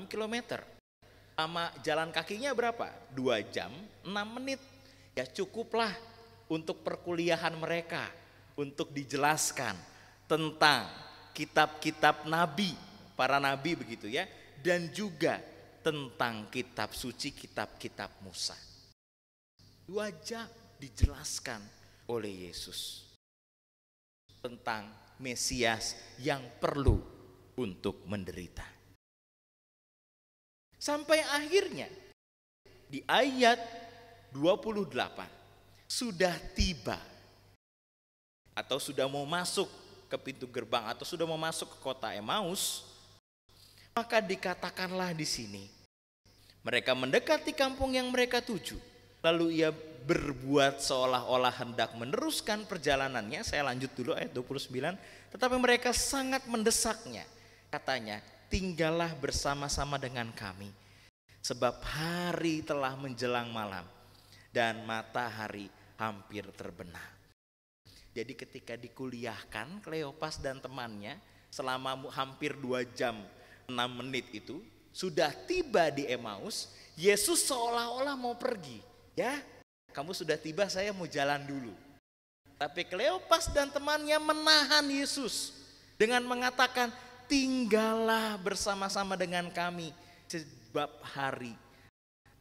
kilometer. Lama jalan kakinya berapa? 2 jam 6 menit. Ya cukuplah untuk perkuliahan mereka, untuk dijelaskan tentang kitab-kitab nabi, para nabi begitu ya, dan juga tentang kitab suci, kitab-kitab Musa. 2 jam dijelaskan oleh Yesus tentang Mesias yang perlu untuk menderita. Sampai akhirnya di ayat 28 sudah tiba atau sudah mau masuk ke pintu gerbang atau sudah mau masuk ke kota Emmaus, maka dikatakanlah di sini mereka mendekati kampung yang mereka tuju. Lalu ia berbuat seolah-olah hendak meneruskan perjalanannya. Saya lanjut dulu ayat 29. Tetapi mereka sangat mendesaknya. Katanya, tinggallah bersama-sama dengan kami, sebab hari telah menjelang malam dan matahari hampir terbenam. Jadi ketika dikuliahkan Kleopas dan temannya selama hampir 2 jam 6 menit itu sudah tiba di Emmaus, Yesus seolah-olah mau pergi. Ya, kamu sudah tiba, saya mau jalan dulu. Tapi Kleopas dan temannya menahan Yesus dengan mengatakan, tinggallah bersama-sama dengan kami, sebab hari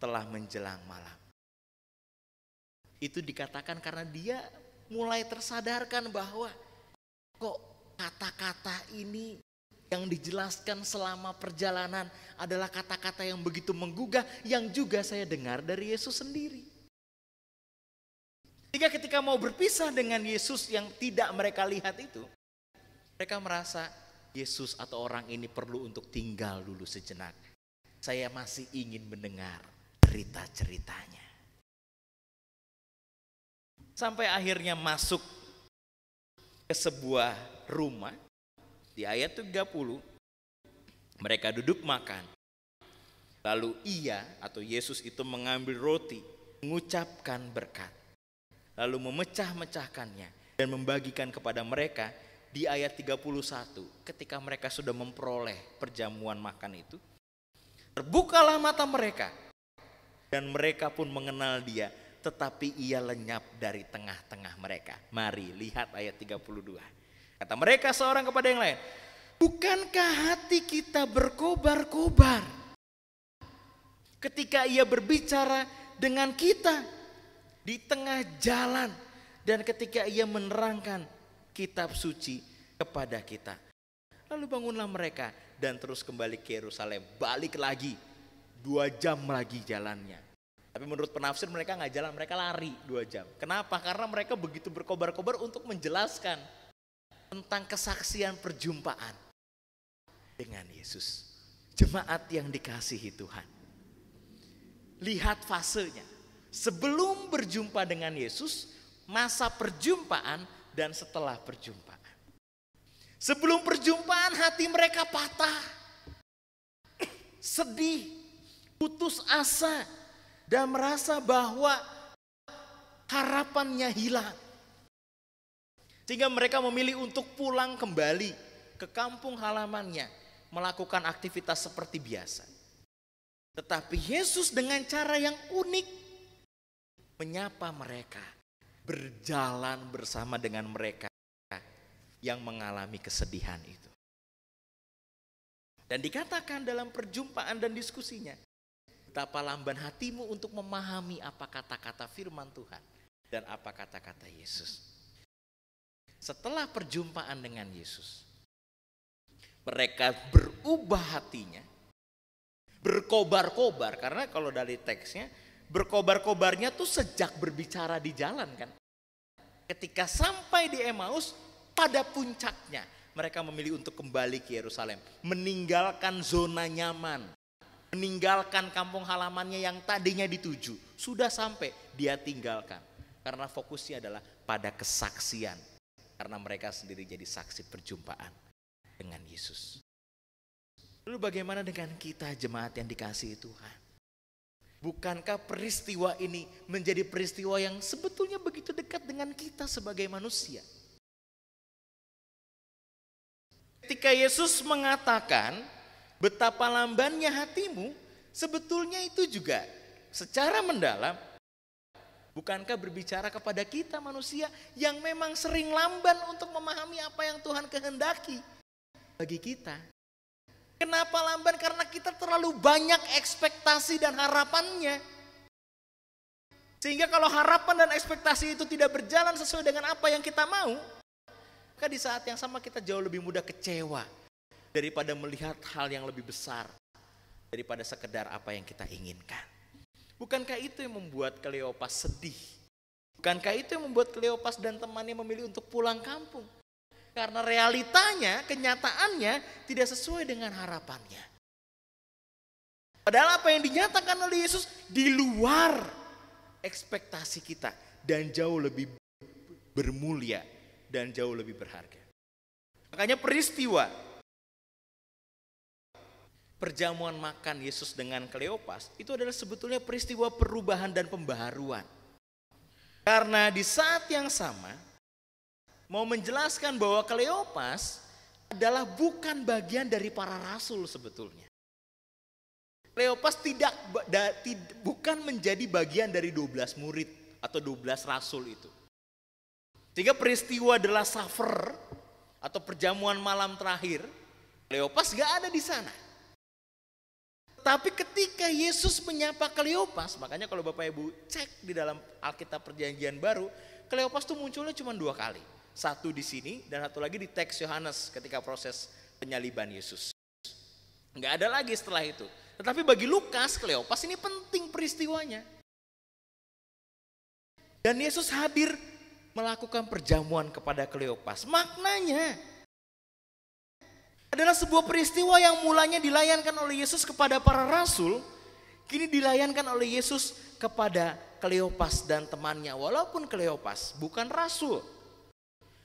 telah menjelang malam. Itu dikatakan karena dia mulai tersadarkan bahwa kok kata-kata ini yang dijelaskan selama perjalanan adalah kata-kata yang begitu menggugah, yang juga saya dengar dari Yesus sendiri. Sehingga ketika mau berpisah dengan Yesus yang tidak mereka lihat itu, mereka merasa Yesus atau orang ini perlu untuk tinggal dulu sejenak. Saya masih ingin mendengar cerita-ceritanya. Sampai akhirnya masuk ke sebuah rumah. Di ayat 30, mereka duduk makan. Lalu ia atau Yesus itu mengambil roti, mengucapkan berkat. Lalu memecah-mecahkannya dan membagikan kepada mereka. Di ayat 31, ketika mereka sudah memperoleh perjamuan makan itu, terbukalah mata mereka dan mereka pun mengenal dia, tetapi ia lenyap dari tengah-tengah mereka. Mari lihat ayat 32. Kata mereka seorang kepada yang lain, bukankah hati kita berkobar-kobar ketika ia berbicara dengan kita di tengah jalan dan ketika ia menerangkan kitab suci kepada kita? Lalu bangunlah mereka dan terus kembali ke Yerusalem. Balik lagi 2 jam lagi jalannya. Tapi menurut penafsir mereka nggak jalan, mereka lari 2 jam. Kenapa? Karena mereka begitu berkobar-kobar untuk menjelaskan tentang kesaksian perjumpaan dengan Yesus. Jemaat yang dikasihi Tuhan, lihat fasenya. Sebelum berjumpa dengan Yesus, masa perjumpaan, dan setelah perjumpaan. Sebelum perjumpaan hati mereka patah, sedih, putus asa, dan merasa bahwa harapannya hilang. Sehingga mereka memilih untuk pulang kembali ke kampung halamannya, melakukan aktivitas seperti biasa. Tetapi Yesus dengan cara yang unik menyapa mereka, berjalan bersama dengan mereka yang mengalami kesedihan itu. Dan dikatakan dalam perjumpaan dan diskusinya, betapa lamban hatimu untuk memahami apa kata-kata firman Tuhan dan apa kata-kata Yesus. Setelah perjumpaan dengan Yesus, Mereka berubah hatinya, berkobar-kobar, karena kalau dari teksnya berkobar-kobarnya tuh sejak berbicara di jalan kan. Ketika sampai di Emmaus, pada puncaknya mereka memilih untuk kembali ke Yerusalem, meninggalkan zona nyaman, meninggalkan kampung halamannya yang tadinya dituju. Sudah sampai, dia tinggalkan, karena fokusnya adalah pada kesaksian, karena mereka sendiri jadi saksi perjumpaan dengan Yesus. Lalu bagaimana dengan kita, jemaat yang dikasihi Tuhan? Bukankah peristiwa ini menjadi peristiwa yang sebetulnya begitu dekat dengan kita sebagai manusia? Ketika Yesus mengatakan betapa lambannya hatimu, sebetulnya itu juga secara mendalam bukankah berbicara kepada kita manusia yang memang sering lamban untuk memahami apa yang Tuhan kehendaki bagi kita. Kenapa lamban? Karena kita terlalu banyak ekspektasi dan harapannya. Sehingga kalau harapan dan ekspektasi itu tidak berjalan sesuai dengan apa yang kita mau, maka di saat yang sama kita jauh lebih mudah kecewa daripada melihat hal yang lebih besar daripada sekedar apa yang kita inginkan. Bukankah itu yang membuat Kleopas sedih? Bukankah itu yang membuat Kleopas dan temannya memilih untuk pulang kampung? Karena realitanya, kenyataannya tidak sesuai dengan harapannya. Padahal apa yang dinyatakan oleh Yesus di luar ekspektasi kita dan jauh lebih bermulia dan jauh lebih berharga. Makanya peristiwa perjamuan makan Yesus dengan Kleopas itu adalah sebetulnya peristiwa perubahan dan pembaharuan. Karena di saat yang sama mau menjelaskan bahwa Kleopas adalah bukan bagian dari para rasul sebetulnya. Kleopas bukan menjadi bagian dari 12 murid atau 12 rasul itu. Sehingga peristiwa adalah Supper atau perjamuan malam terakhir, Kleopas gak ada di sana. Tapi ketika Yesus menyapa Kleopas, makanya kalau Bapak Ibu cek di dalam Alkitab Perjanjian Baru, Kleopas tuh munculnya cuma 2 kali. Satu di sini dan satu lagi di teks Yohanes ketika proses penyaliban Yesus. Enggak ada lagi setelah itu. Tetapi bagi Lukas, Kleopas ini penting peristiwanya. Dan Yesus hadir melakukan perjamuan kepada Kleopas. Maknanya adalah sebuah peristiwa yang mulanya dilayankan oleh Yesus kepada para rasul, kini dilayankan oleh Yesus kepada Kleopas dan temannya. Walaupun Kleopas bukan rasul.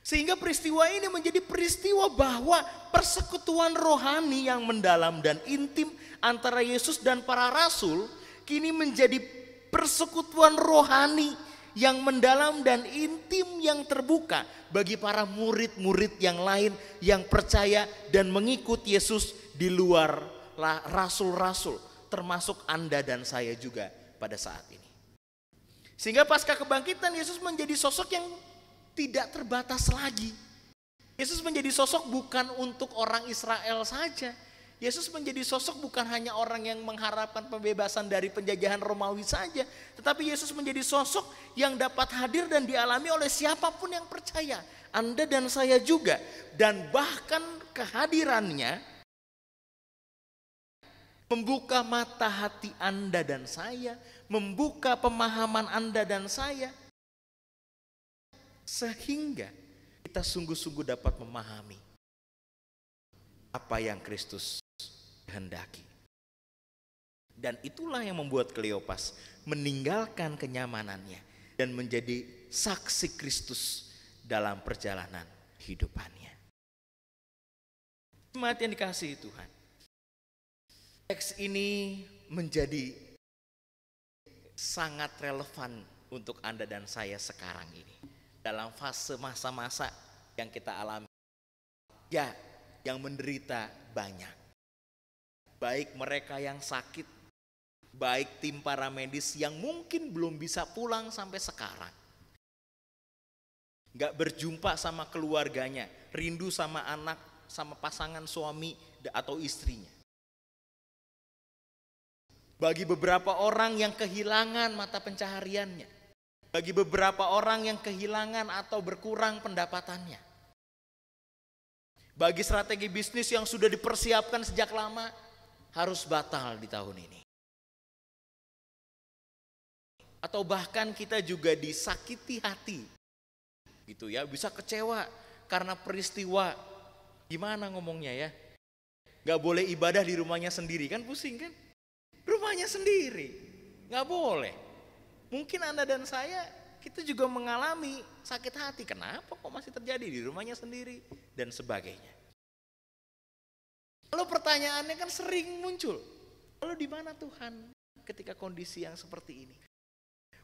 Sehingga peristiwa ini menjadi peristiwa bahwa persekutuan rohani yang mendalam dan intim antara Yesus dan para rasul kini menjadi persekutuan rohani yang mendalam dan intim yang terbuka bagi para murid-murid yang lain yang percaya dan mengikut Yesus di luar rasul-rasul, termasuk Anda dan saya juga pada saat ini. Sehingga pasca kebangkitan Yesus menjadi sosok yang tidak terbatas lagi. Yesus menjadi sosok bukan untuk orang Israel saja. Yesus menjadi sosok bukan hanya orang yang mengharapkan pembebasan dari penjajahan Romawi saja. Tetapi Yesus menjadi sosok yang dapat hadir dan dialami oleh siapapun yang percaya. Anda dan saya juga. Dan bahkan kehadirannya membuka mata hati Anda dan saya. Membuka pemahaman Anda dan saya. Sehingga kita sungguh-sungguh dapat memahami apa yang Kristus kehendaki. Dan itulah yang membuat Kleopas meninggalkan kenyamanannya dan menjadi saksi Kristus dalam perjalanan hidupannya. Jemaat yang dikasihi Tuhan, teks ini menjadi sangat relevan untuk Anda dan saya sekarang ini. Dalam fase masa-masa yang kita alami, ya, yang menderita banyak. Baik mereka yang sakit, baik tim para medis yang mungkin belum bisa pulang sampai sekarang. Gak berjumpa sama keluarganya, rindu sama anak, sama pasangan suami atau istrinya. Bagi beberapa orang yang kehilangan mata pencahariannya. Bagi beberapa orang yang kehilangan atau berkurang pendapatannya. Bagi strategi bisnis yang sudah dipersiapkan sejak lama, harus batal di tahun ini. Atau bahkan kita juga disakiti hati, gitu ya, bisa kecewa karena peristiwa, gimana ngomongnya ya, gak boleh ibadah di rumahnya sendiri, kan pusing kan, rumahnya sendiri, gak boleh. Mungkin Anda dan saya, kita juga mengalami sakit hati, kenapa kok masih terjadi di rumahnya sendiri, dan sebagainya. Lalu pertanyaannya kan sering muncul, lalu di mana Tuhan ketika kondisi yang seperti ini?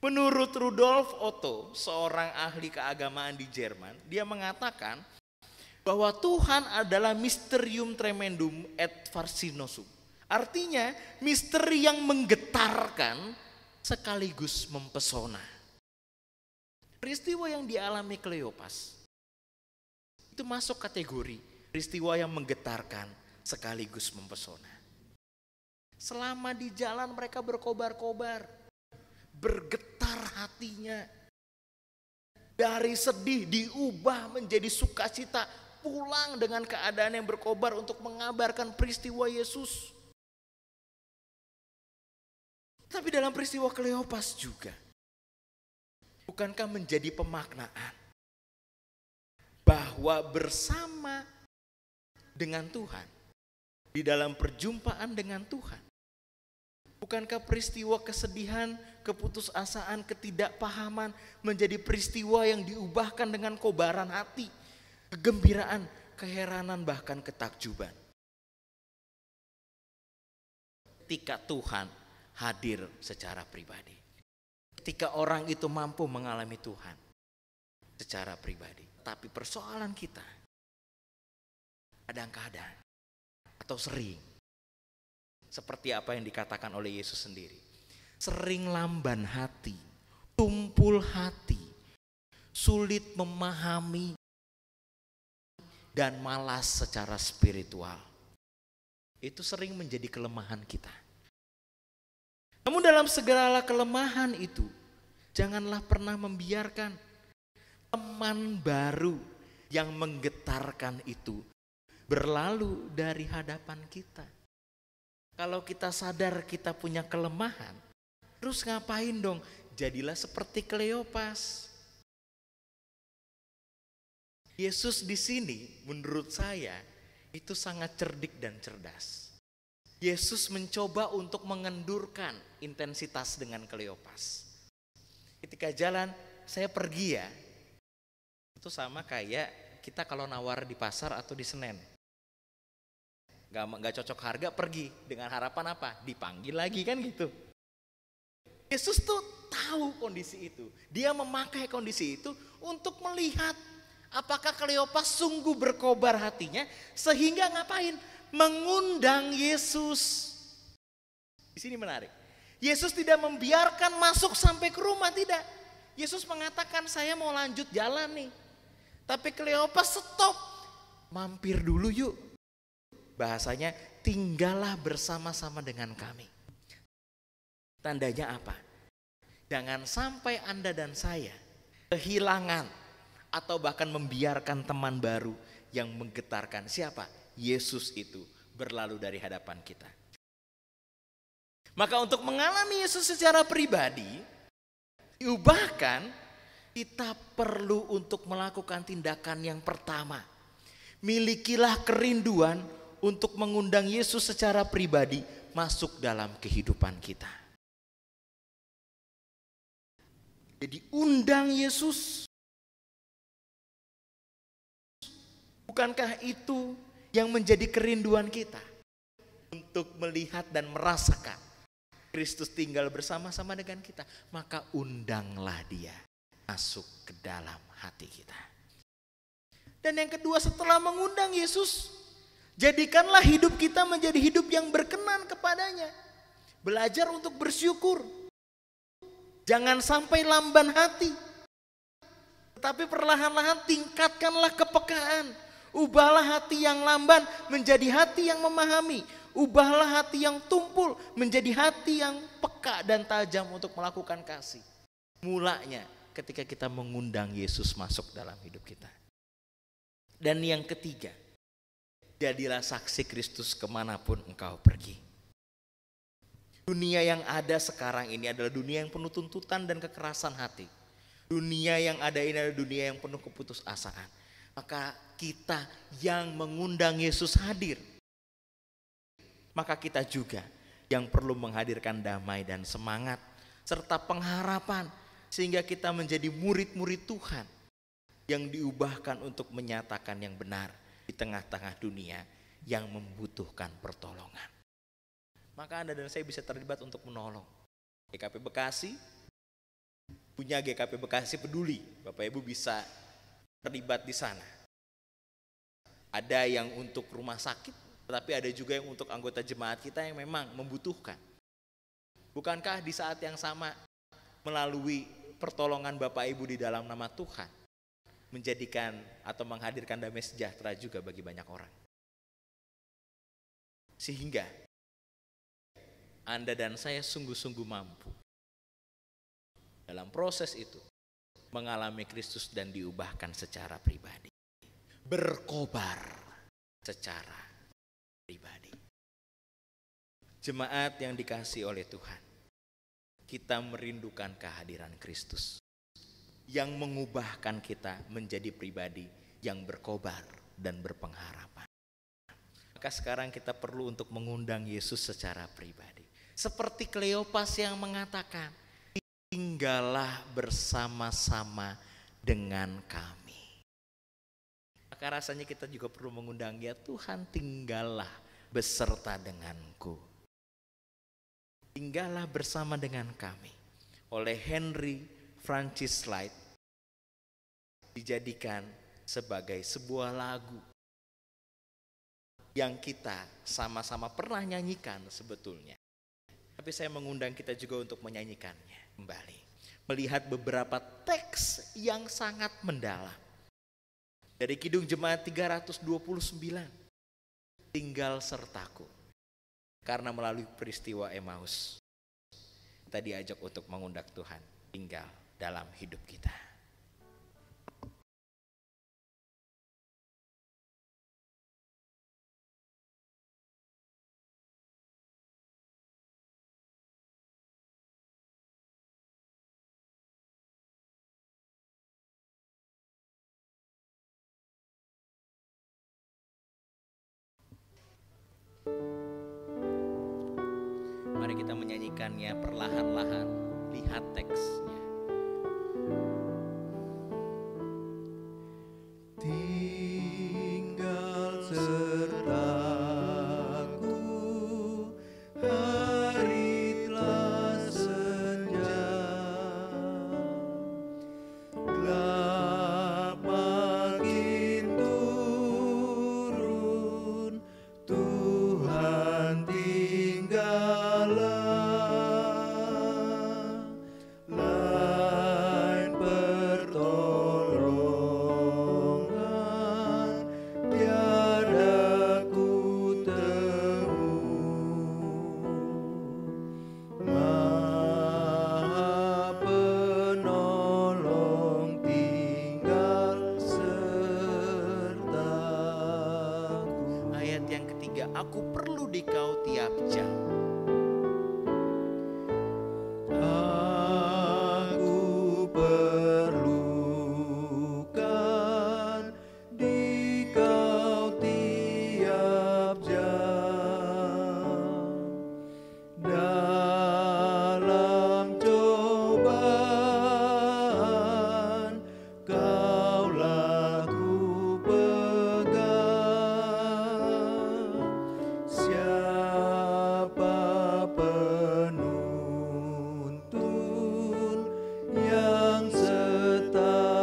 Menurut Rudolf Otto, seorang ahli keagamaan di Jerman, dia mengatakan bahwa Tuhan adalah mysterium tremendum et fascinosum. Artinya misteri yang menggetarkan sekaligus mempesona. Peristiwa yang dialami Kleopas itu masuk kategori peristiwa yang menggetarkan sekaligus mempesona. Selama di jalan mereka berkobar-kobar, bergetar hatinya. Dari sedih diubah menjadi sukacita, pulang dengan keadaan yang berkobar untuk mengabarkan peristiwa Yesus. Tapi dalam peristiwa Kleopas juga, bukankah menjadi pemaknaan bahwa bersama dengan Tuhan, di dalam perjumpaan dengan Tuhan, bukankah peristiwa kesedihan, keputusasaan, ketidakpahaman menjadi peristiwa yang diubahkan dengan kobaran hati, kegembiraan, keheranan, bahkan ketakjuban. Ketika Tuhan hadir secara pribadi. Ketika orang itu mampu mengalami Tuhan secara pribadi. Tapi persoalan kita kadang-kadang atau sering seperti apa yang dikatakan oleh Yesus sendiri. Sering lamban hati, tumpul hati, sulit memahami, dan malas secara spiritual. Itu sering menjadi kelemahan kita. Namun dalam segala kelemahan itu, janganlah pernah membiarkan teman baru yang menggetarkan itu berlalu dari hadapan kita. Kalau kita sadar kita punya kelemahan, terus ngapain dong? Jadilah seperti Kleopas. Yesus di sini menurut saya itu sangat cerdik dan cerdas. Yesus mencoba untuk mengendurkan intensitas dengan Kleopas. Ketika jalan, saya pergi ya. Itu sama kayak kita kalau nawar di pasar atau di Senen. Gak cocok harga, pergi. Dengan harapan apa? Dipanggil lagi kan gitu. Yesus tuh tahu kondisi itu. Dia memakai kondisi itu untuk melihat apakah Kleopas sungguh berkobar hatinya sehingga ngapain? Mengundang Yesus. Di sini menarik. Yesus tidak membiarkan masuk sampai ke rumah, tidak. Yesus mengatakan saya mau lanjut jalan nih. Tapi Kleopas stop. Mampir dulu yuk. Bahasanya tinggallah bersama-sama dengan kami. Tandanya apa? Jangan sampai Anda dan saya kehilangan atau bahkan membiarkan teman baru yang menggetarkan. Siapa? Yesus itu berlalu dari hadapan kita. Maka untuk mengalami Yesus secara pribadi, bahkan kita perlu untuk melakukan tindakan yang pertama. Milikilah kerinduan untuk mengundang Yesus secara pribadi masuk dalam kehidupan kita. Jadi undang Yesus. Bukankah itu yang menjadi kerinduan kita? Untuk melihat dan merasakan Kristus tinggal bersama-sama dengan kita. Maka undanglah dia masuk ke dalam hati kita. Dan yang kedua, setelah mengundang Yesus, jadikanlah hidup kita menjadi hidup yang berkenan kepadanya. Belajar untuk bersyukur. Jangan sampai lamban hati. Tetapi perlahan-lahan tingkatkanlah kepekaan. Ubahlah hati yang lamban menjadi hati yang memahami. Ubahlah hati yang tumpul menjadi hati yang peka dan tajam untuk melakukan kasih. Mulanya ketika kita mengundang Yesus masuk dalam hidup kita. Dan yang ketiga, Jadilah saksi Kristus kemanapun engkau pergi. Dunia yang ada sekarang ini adalah dunia yang penuh tuntutan dan kekerasan hati. Dunia yang ada ini adalah dunia yang penuh keputusasaan. Maka kita yang mengundang Yesus hadir, maka kita juga yang perlu menghadirkan damai dan semangat serta pengharapan, sehingga kita menjadi murid-murid Tuhan yang diubahkan untuk menyatakan yang benar di tengah-tengah dunia yang membutuhkan pertolongan. Maka Anda dan saya bisa terlibat untuk menolong. GKP Bekasi punya GKP Bekasi Peduli. Bapak Ibu bisa terlibat di sana. Ada yang untuk rumah sakit, tetapi ada juga yang untuk anggota jemaat kita yang memang membutuhkan. Bukankah di saat yang sama melalui pertolongan Bapak Ibu di dalam nama Tuhan menjadikan atau menghadirkan damai sejahtera juga bagi banyak orang? Sehingga Anda dan saya sungguh-sungguh mampu dalam proses itu mengalami Kristus dan diubahkan secara pribadi, berkobar secara pribadi. Jemaat yang dikasihi oleh Tuhan, kita merindukan kehadiran Kristus yang mengubahkan kita menjadi pribadi yang berkobar dan berpengharapan. Maka sekarang kita perlu untuk mengundang Yesus secara pribadi. Seperti Kleopas yang mengatakan, tinggallah bersama-sama dengan kami. Maka rasanya kita juga perlu mengundang, ya Tuhan, tinggallah beserta denganku. Tinggallah bersama dengan kami. Oleh Henry Francis Light dijadikan sebagai sebuah lagu yang kita sama-sama pernah nyanyikan sebetulnya. Tapi saya mengundang kita juga untuk menyanyikannya kembali. Melihat beberapa teks yang sangat mendalam. Dari Kidung Jemaat 329, tinggal sertaku. Karena melalui peristiwa Emmaus, kita diajak untuk mengundang Tuhan tinggal dalam hidup kita. Mari kita menyanyikannya perlahan-lahan, lihat teksnya. Tinggal sertaku, hari telah senja, gelap makin turun, Tuhan tinggallah, lain pertolongan tiada ku temu. Maha penolong tinggal sertaku. Ayat yang ketiga, aku perlu di kau tiap jam. Aku perlukan di kau tiap jam, dalam cobaan kaulah ku pegang. Siapa penuntun yang setaramu,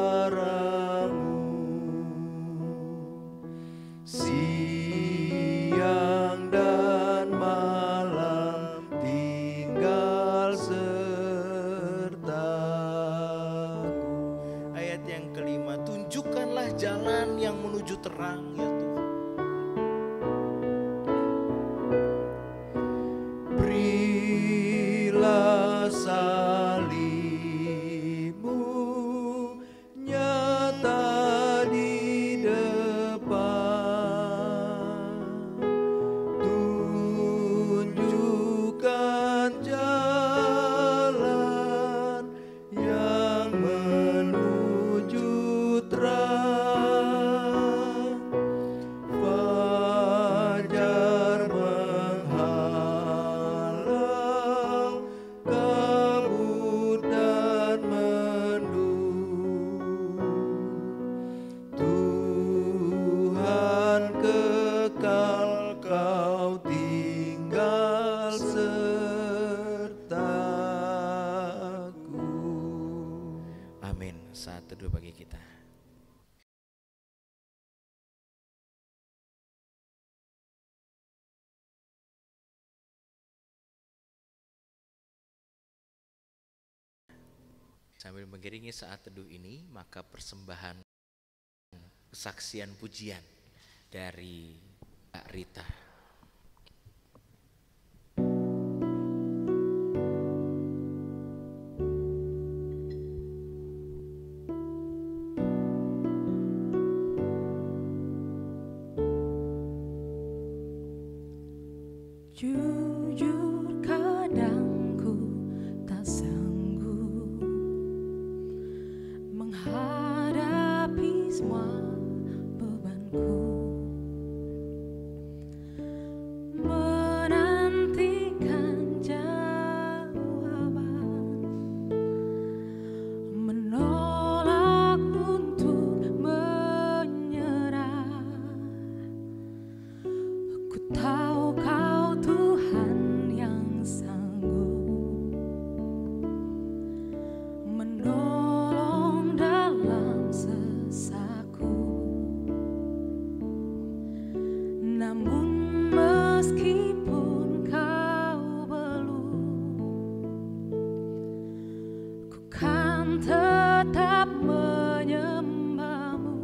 siang dan malam tinggal sertaku. Ayat yang kelima, tunjukkanlah jalan yang menuju terang ya Tuhan. Berilah salibmu nyata di depan, saat teduh bagi kita. Sambil mengiringi saat teduh ini, maka persembahan kesaksian pujian dari Kak Rita. Jujur kadang ku tak sanggup menghadapi semua bebanku, menantikan jawaban, menolak untuk menyerah. Ku tahu Kau Tuhan yang sanggup menolong dalam sesaku. Namun meskipun Kau belum, ku kan tetap menyembah-Mu.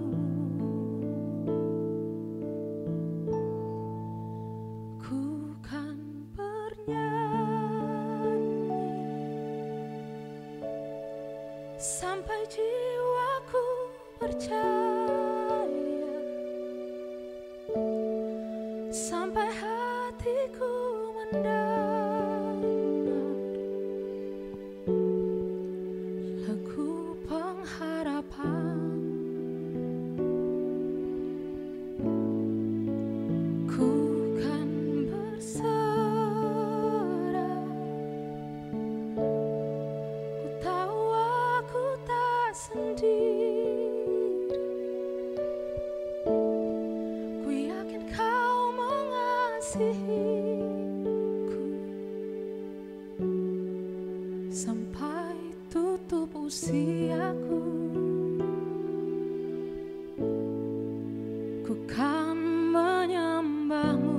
Ku kan bernyanyi sampai jiwaku percaya, sampai hatiku mendengar lagu pengharapan. Ku kan berserah, ku tahu aku tak sendiri. Ku yakin Kau mengasihiku sampai tutup usiaku. Ku kan menyembah-Mu.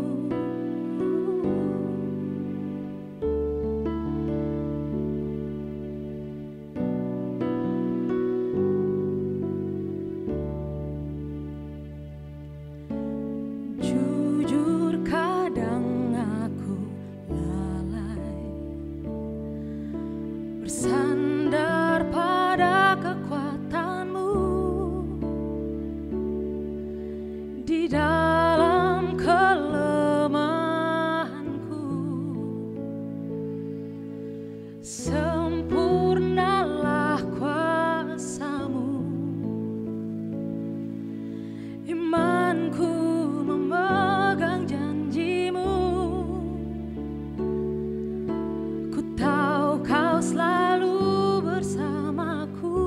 Jujur kadang aku lalai, bersandar pada kekuatan-Mu. Di dalam kelemahanku, sempurnalah kuasa-Mu. Imanku memegang janji-Mu. Ku tahu Kau selalu bersamaku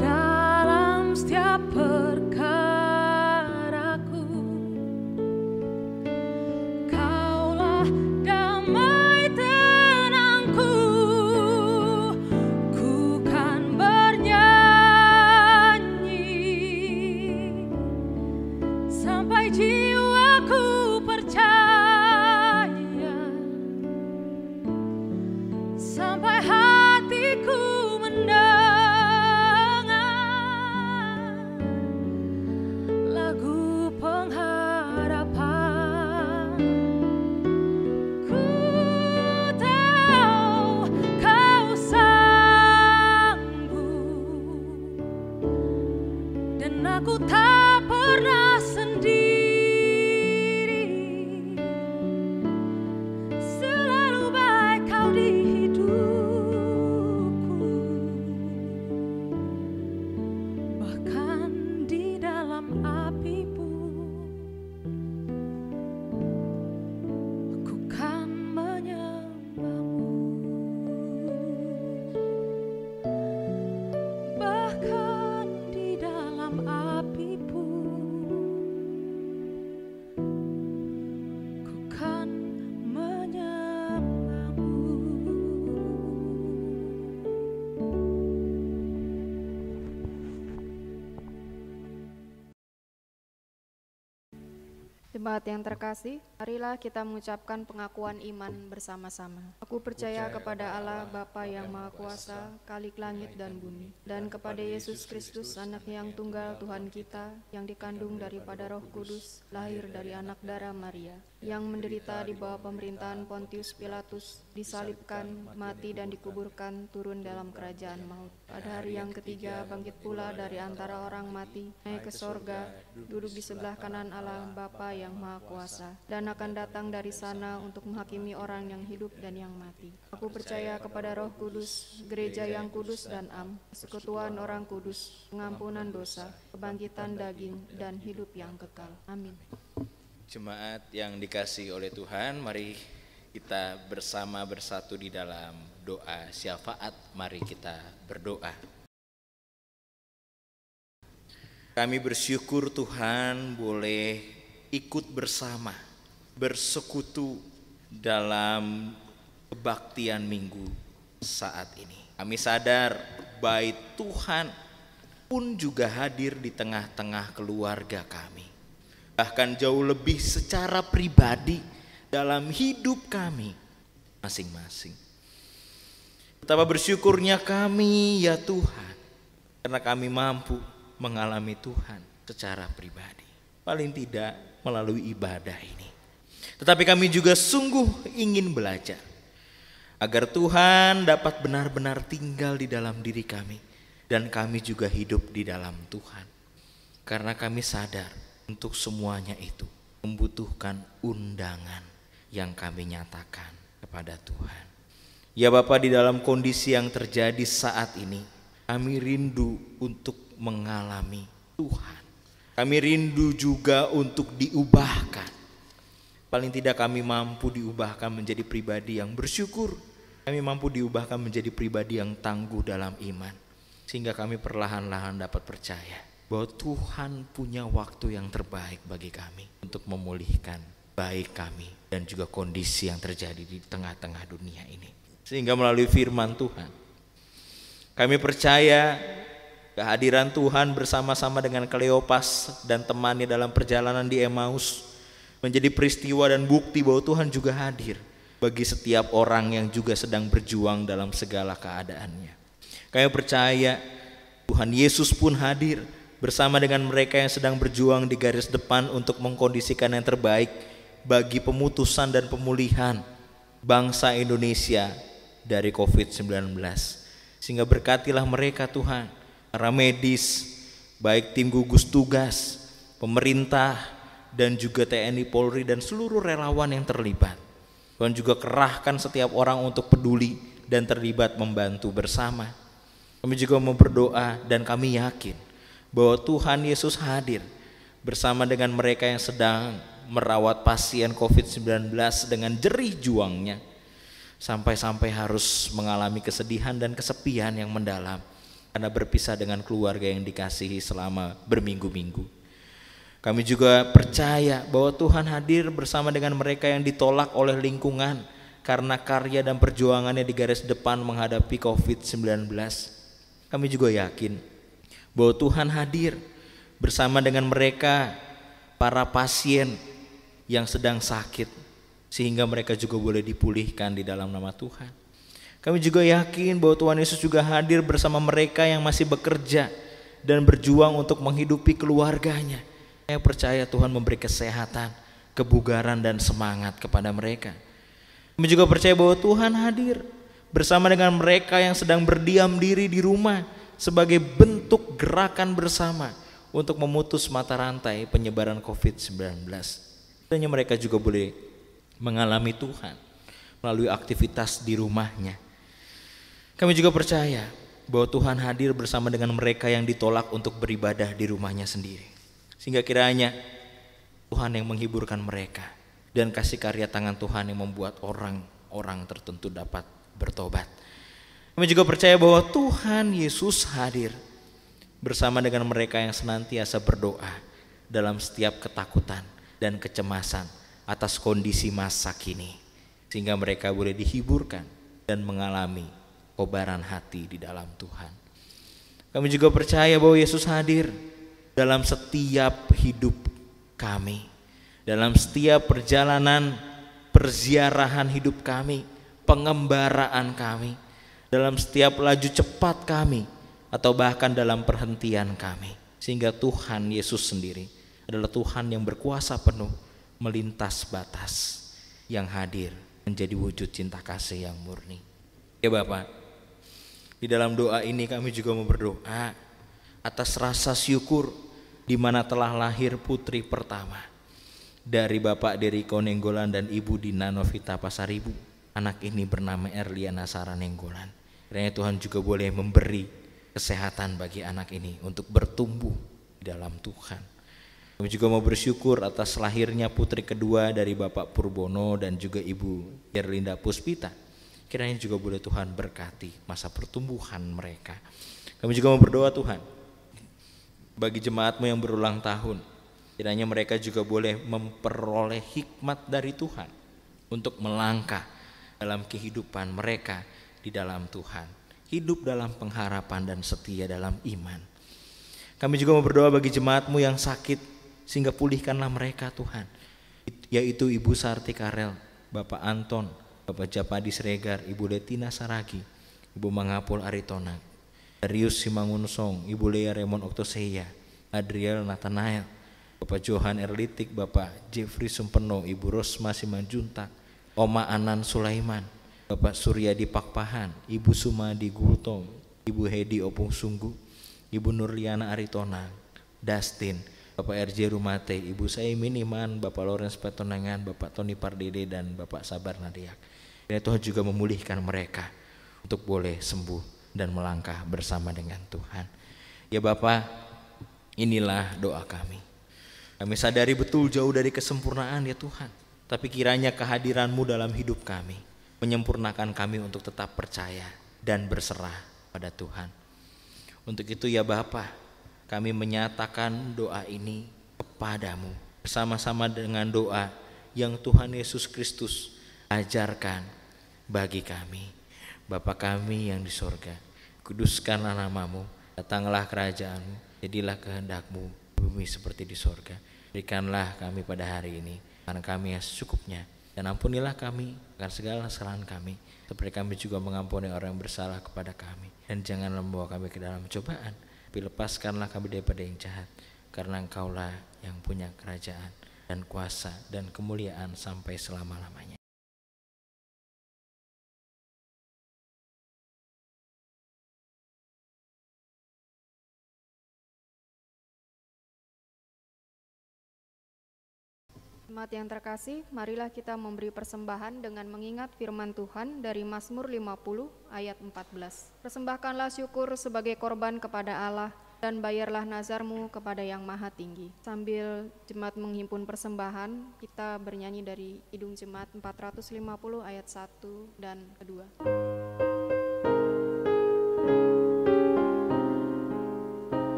dalam setiap perkaraku. Kaulah damai tenangku. Ku kan bernyanyi sampai jiwaku percaya, sampai hatiku mendengar lagu pengharapan. Ku tahu Kau sanggup, dan aku tak pernah sendiri. Selalu baik Kau di hidupku. Jemaat yang terkasih, marilah kita mengucapkan pengakuan iman bersama-sama. Aku percaya kepada Allah Bapa yang Maha Kuasa, Khalik langit dan bumi, dan kepada Yesus Kristus, Anak yang tunggal Tuhan kita, yang dikandung daripada Roh Kudus, lahir dari anak darah Maria, yang menderita di bawah pemerintahan Pontius Pilatus, disalibkan, mati dan dikuburkan, turun dalam kerajaan maut. Pada hari yang ketiga bangkit pula dari antara orang mati, naik ke sorga, duduk di sebelah kanan Allah Bapa yang Maha Kuasa, dan akan datang dari sana untuk menghakimi orang yang hidup dan yang mati. Aku percaya kepada Roh Kudus, gereja yang kudus dan am, persekutuan orang kudus, pengampunan dosa, kebangkitan daging, dan hidup yang kekal. Amin. Jemaat yang dikasihi oleh Tuhan, mari kita bersama bersatu di dalam doa syafaat. Mari kita berdoa. Kami bersyukur Tuhan boleh ikut bersama, bersekutu dalam kebaktian minggu saat ini. Kami sadar bait Tuhan pun juga hadir di tengah-tengah keluarga kami. Bahkan jauh lebih secara pribadi dalam hidup kami masing-masing. Betapa bersyukurnya kami ya Tuhan, karena kami mampu mengalami Tuhan secara pribadi. Paling tidak melalui ibadah ini. Tetapi kami juga sungguh ingin belajar agar Tuhan dapat benar-benar tinggal di dalam diri kami, dan kami juga hidup di dalam Tuhan. Karena kami sadar untuk semuanya itu membutuhkan undangan yang kami nyatakan kepada Tuhan. Ya Bapa, di dalam kondisi yang terjadi saat ini, kami rindu untuk mengalami Tuhan. Kami rindu juga untuk diubahkan. Paling tidak kami mampu diubahkan menjadi pribadi yang bersyukur. Kami mampu diubahkan menjadi pribadi yang tangguh dalam iman. Sehingga kami perlahan-lahan dapat percaya bahwa Tuhan punya waktu yang terbaik bagi kami untuk memulihkan baik kami dan juga kondisi yang terjadi di tengah-tengah dunia ini. Sehingga melalui firman Tuhan, kami percaya kehadiran Tuhan bersama-sama dengan Kleopas dan temannya dalam perjalanan di Emmaus menjadi peristiwa dan bukti bahwa Tuhan juga hadir bagi setiap orang yang juga sedang berjuang dalam segala keadaannya. Kami percaya Tuhan Yesus pun hadir bersama dengan mereka yang sedang berjuang di garis depan untuk mengkondisikan yang terbaik bagi pemutusan dan pemulihan bangsa Indonesia dari COVID-19. Sehingga berkatilah mereka Tuhan, para medis, baik tim gugus tugas, pemerintah, dan juga TNI Polri dan seluruh relawan yang terlibat. Tuhan juga kerahkan setiap orang untuk peduli dan terlibat membantu bersama. Kami juga mau berdoa dan kami yakin bahwa Tuhan Yesus hadir bersama dengan mereka yang sedang merawat pasien COVID-19 dengan jerih juangnya, sampai-sampai harus mengalami kesedihan dan kesepian yang mendalam karena berpisah dengan keluarga yang dikasihi selama berminggu-minggu. Kami juga percaya bahwa Tuhan hadir bersama dengan mereka yang ditolak oleh lingkungan karena karya dan perjuangannya di garis depan menghadapi COVID-19. Kami juga yakin bahwa Tuhan hadir bersama dengan mereka, para pasien yang sedang sakit, sehingga mereka juga boleh dipulihkan di dalam nama Tuhan. Kami juga yakin bahwa Tuhan Yesus juga hadir bersama mereka yang masih bekerja dan berjuang untuk menghidupi keluarganya. Saya percaya Tuhan memberi kesehatan, kebugaran dan semangat kepada mereka. Kami juga percaya bahwa Tuhan hadir bersama dengan mereka yang sedang berdiam diri di rumah sebagai bentuk gerakan bersama untuk memutus mata rantai penyebaran COVID-19. Dan mereka juga boleh mengalami Tuhan melalui aktivitas di rumahnya. Kami juga percaya bahwa Tuhan hadir bersama dengan mereka yang ditolak untuk beribadah di rumahnya sendiri. Sehingga kiranya Tuhan yang menghiburkan mereka dan kasih karya tangan Tuhan yang membuat orang-orang tertentu dapat bertobat. Kami juga percaya bahwa Tuhan Yesus hadir bersama dengan mereka yang senantiasa berdoa dalam setiap ketakutan dan kecemasan atas kondisi masa kini, sehingga mereka boleh dihiburkan dan mengalami kobaran hati di dalam Tuhan. Kami juga percaya bahwa Yesus hadir dalam setiap hidup kami, dalam setiap perjalanan perziarahan hidup kami, pengembaraan kami, dalam setiap laju cepat kami, atau bahkan dalam perhentian kami. Sehingga Tuhan Yesus sendiri adalah Tuhan yang berkuasa penuh melintas batas, yang hadir menjadi wujud cinta kasih yang murni. Ya Bapak, di dalam doa ini kami juga mau berdoa atas rasa syukur di mana telah lahir putri pertama dari Bapak Deriko Nenggolan dan Ibu Dina Novita Pasaribu. Anak ini bernama Erliana Sara Nenggolan. Kiranya Tuhan juga boleh memberi kesehatan bagi anak ini untuk bertumbuh di dalam Tuhan. Kami juga mau bersyukur atas lahirnya putri kedua dari Bapak Purbono dan juga Ibu Erlinda Puspita. Kiranya juga boleh Tuhan berkati masa pertumbuhan mereka. Kami juga mau berdoa Tuhan bagi jemaatmu yang berulang tahun. Kiranya mereka juga boleh memperoleh hikmat dari Tuhan untuk melangkah dalam kehidupan mereka di dalam Tuhan. Hidup dalam pengharapan dan setia dalam iman. Kami juga mau berdoa bagi jemaatmu yang sakit, sehingga pulihkanlah mereka Tuhan. Yaitu Ibu Sarti Karel, Bapak Anton, Bapak Japadi Sregar, Ibu Letina Saragi, Ibu Mangapul Aritona, Darius Simangunsong, Ibu Lea Raymond Oktoseya, Adriel Nathanael, Bapak Johan Erlitik, Bapak Jeffrey Sumpeno, Ibu Rosma Simanjuntak, Oma Anan Sulaiman, Bapak Suryadi Pakpahan, Ibu Sumadi Gultom, Ibu Hedi Opung Sunggu, Ibu Nurliana Aritona, Dustin, Bapak RJ Rumate, Ibu Saimin Iman, Bapak Lawrence Petonangan, Bapak Tony Pardede, dan Bapak Sabar Nadiak. Kiranya Tuhan juga memulihkan mereka untuk boleh sembuh dan melangkah bersama dengan Tuhan. Ya Bapak, inilah doa kami. Kami sadari betul jauh dari kesempurnaan ya Tuhan, tapi kiranya kehadiran-Mu dalam hidup kami menyempurnakan kami untuk tetap percaya dan berserah pada Tuhan. Untuk itu ya Bapa, kami menyatakan doa ini kepadamu bersama-sama dengan doa yang Tuhan Yesus Kristus ajarkan bagi kami. Bapa kami yang di sorga, kuduskanlah namamu, datanglah kerajaan-Mu, jadilah kehendak-Mu di bumi seperti di sorga. Berikanlah kami pada hari ini karena kami yang secukupnya, dan ampunilah kami akan segala kesalahan kami, seperti kami juga mengampuni orang yang bersalah kepada kami. Dan janganlah membawa kami ke dalam cobaan, tapi lepaskanlah kami daripada yang jahat, karena Engkaulah yang punya kerajaan dan kuasa dan kemuliaan sampai selama-lamanya. Jemaat yang terkasih, marilah kita memberi persembahan dengan mengingat firman Tuhan dari Mazmur 50 ayat 14. Persembahkanlah syukur sebagai korban kepada Allah dan bayarlah nazarmu kepada Yang Maha Tinggi. Sambil jemaat menghimpun persembahan, kita bernyanyi dari Kidung Jemaat 450 ayat 1 dan kedua.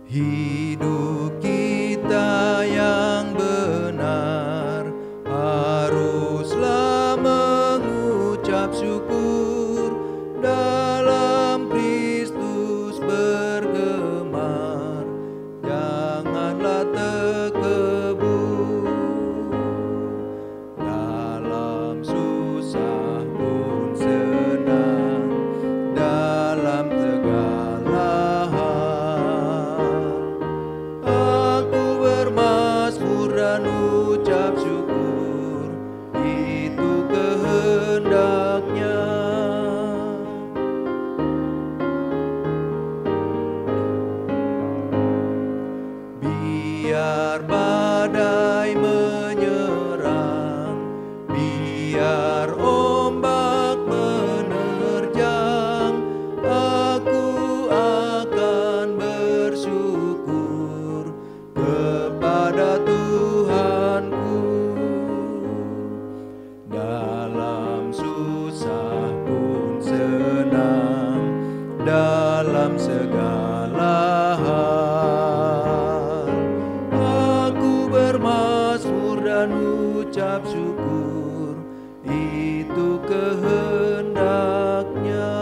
Hidup kita yang benar haruslah mengucap syukur, dalam Kristus bergemar, janganlah tekebur. Dalam susah pun senang, dalam segala aku bermasmur dan ucap syukur, itu kehendak-Nya. Biar badai menyerang, biar ombak menerjang, aku akan bersyukur kepada Tuhanku. Dalam susah pun senang, dalam segala hal, aku bermasmur dan ucap syukur, itu kehendak-Nya.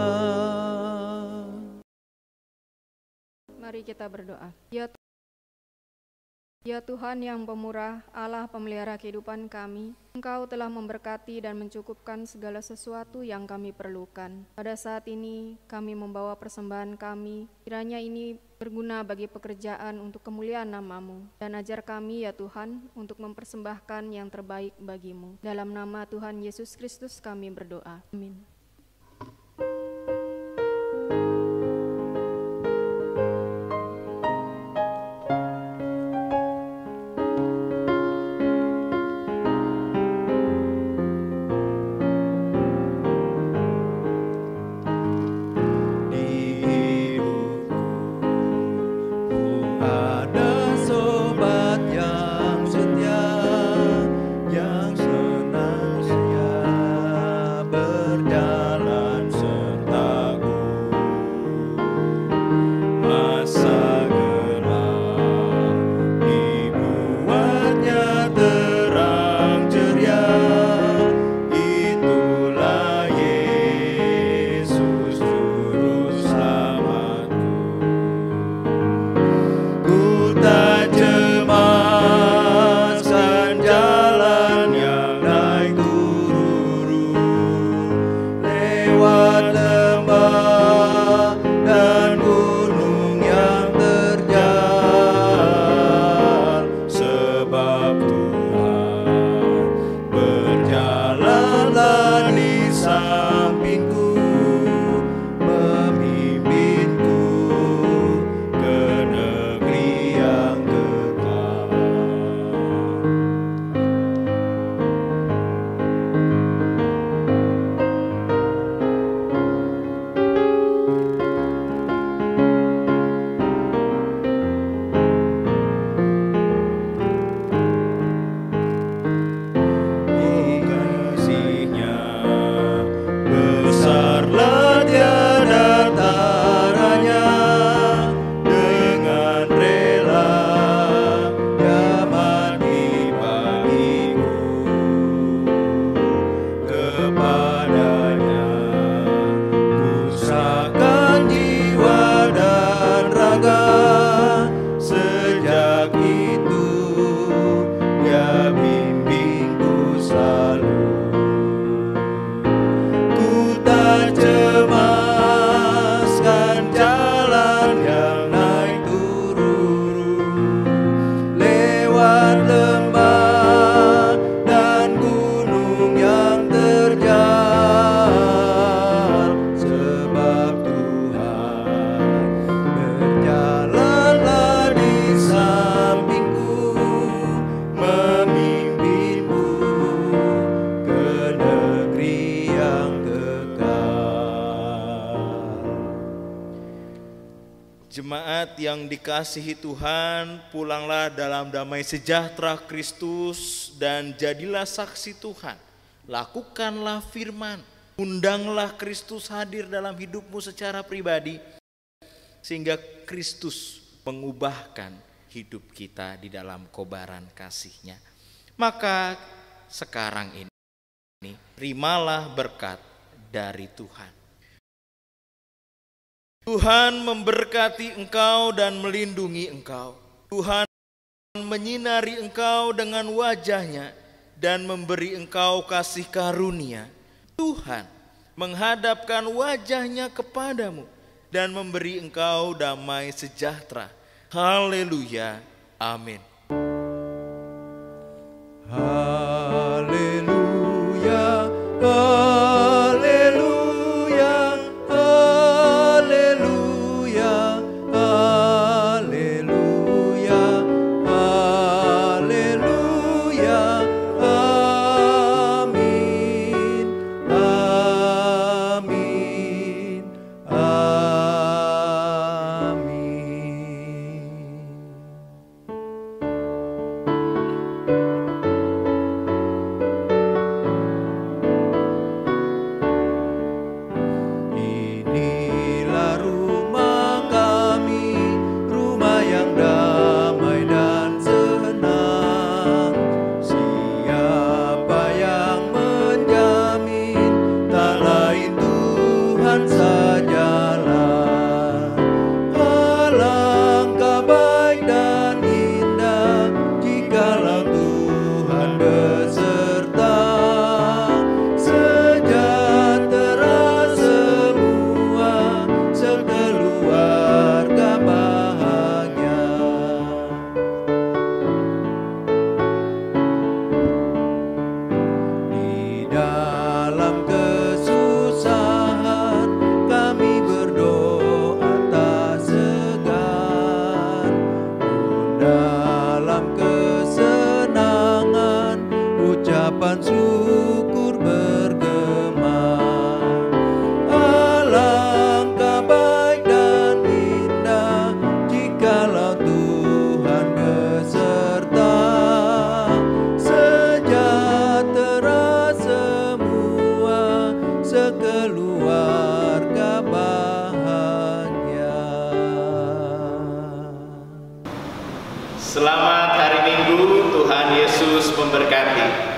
Mari kita berdoa. Ya Tuhan yang pemurah, Allah pemelihara kehidupan kami, Engkau telah memberkati dan mencukupkan segala sesuatu yang kami perlukan. Pada saat ini kami membawa persembahan kami, kiranya ini berguna bagi pekerjaan untuk kemuliaan nama-Mu. Dan ajar kami ya Tuhan untuk mempersembahkan yang terbaik bagi-Mu. Dalam nama Tuhan Yesus Kristus kami berdoa. Amin. Jemaat yang dikasihi Tuhan, pulanglah dalam damai sejahtera Kristus dan jadilah saksi Tuhan. Lakukanlah firman, undanglah Kristus hadir dalam hidupmu secara pribadi, sehingga Kristus mengubahkan hidup kita di dalam kobaran kasih-Nya. Maka sekarang ini, terimalah berkat dari Tuhan. Tuhan memberkati engkau dan melindungi engkau. Tuhan menyinari engkau dengan wajah-Nya dan memberi engkau kasih karunia. Tuhan menghadapkan wajah-Nya kepadamu dan memberi engkau damai sejahtera. Haleluya. Amin. Haleluya. Haleluya. Haleluya. Haleluya. Haleluya. Amin. Amin. Amin. ucapan syukur bergema. Alangkah baik dan indah jikalau Tuhan beserta, sejahtera semua, sekeluarga bahagia. Selamat hari Minggu, Tuhan Yesus memberkati.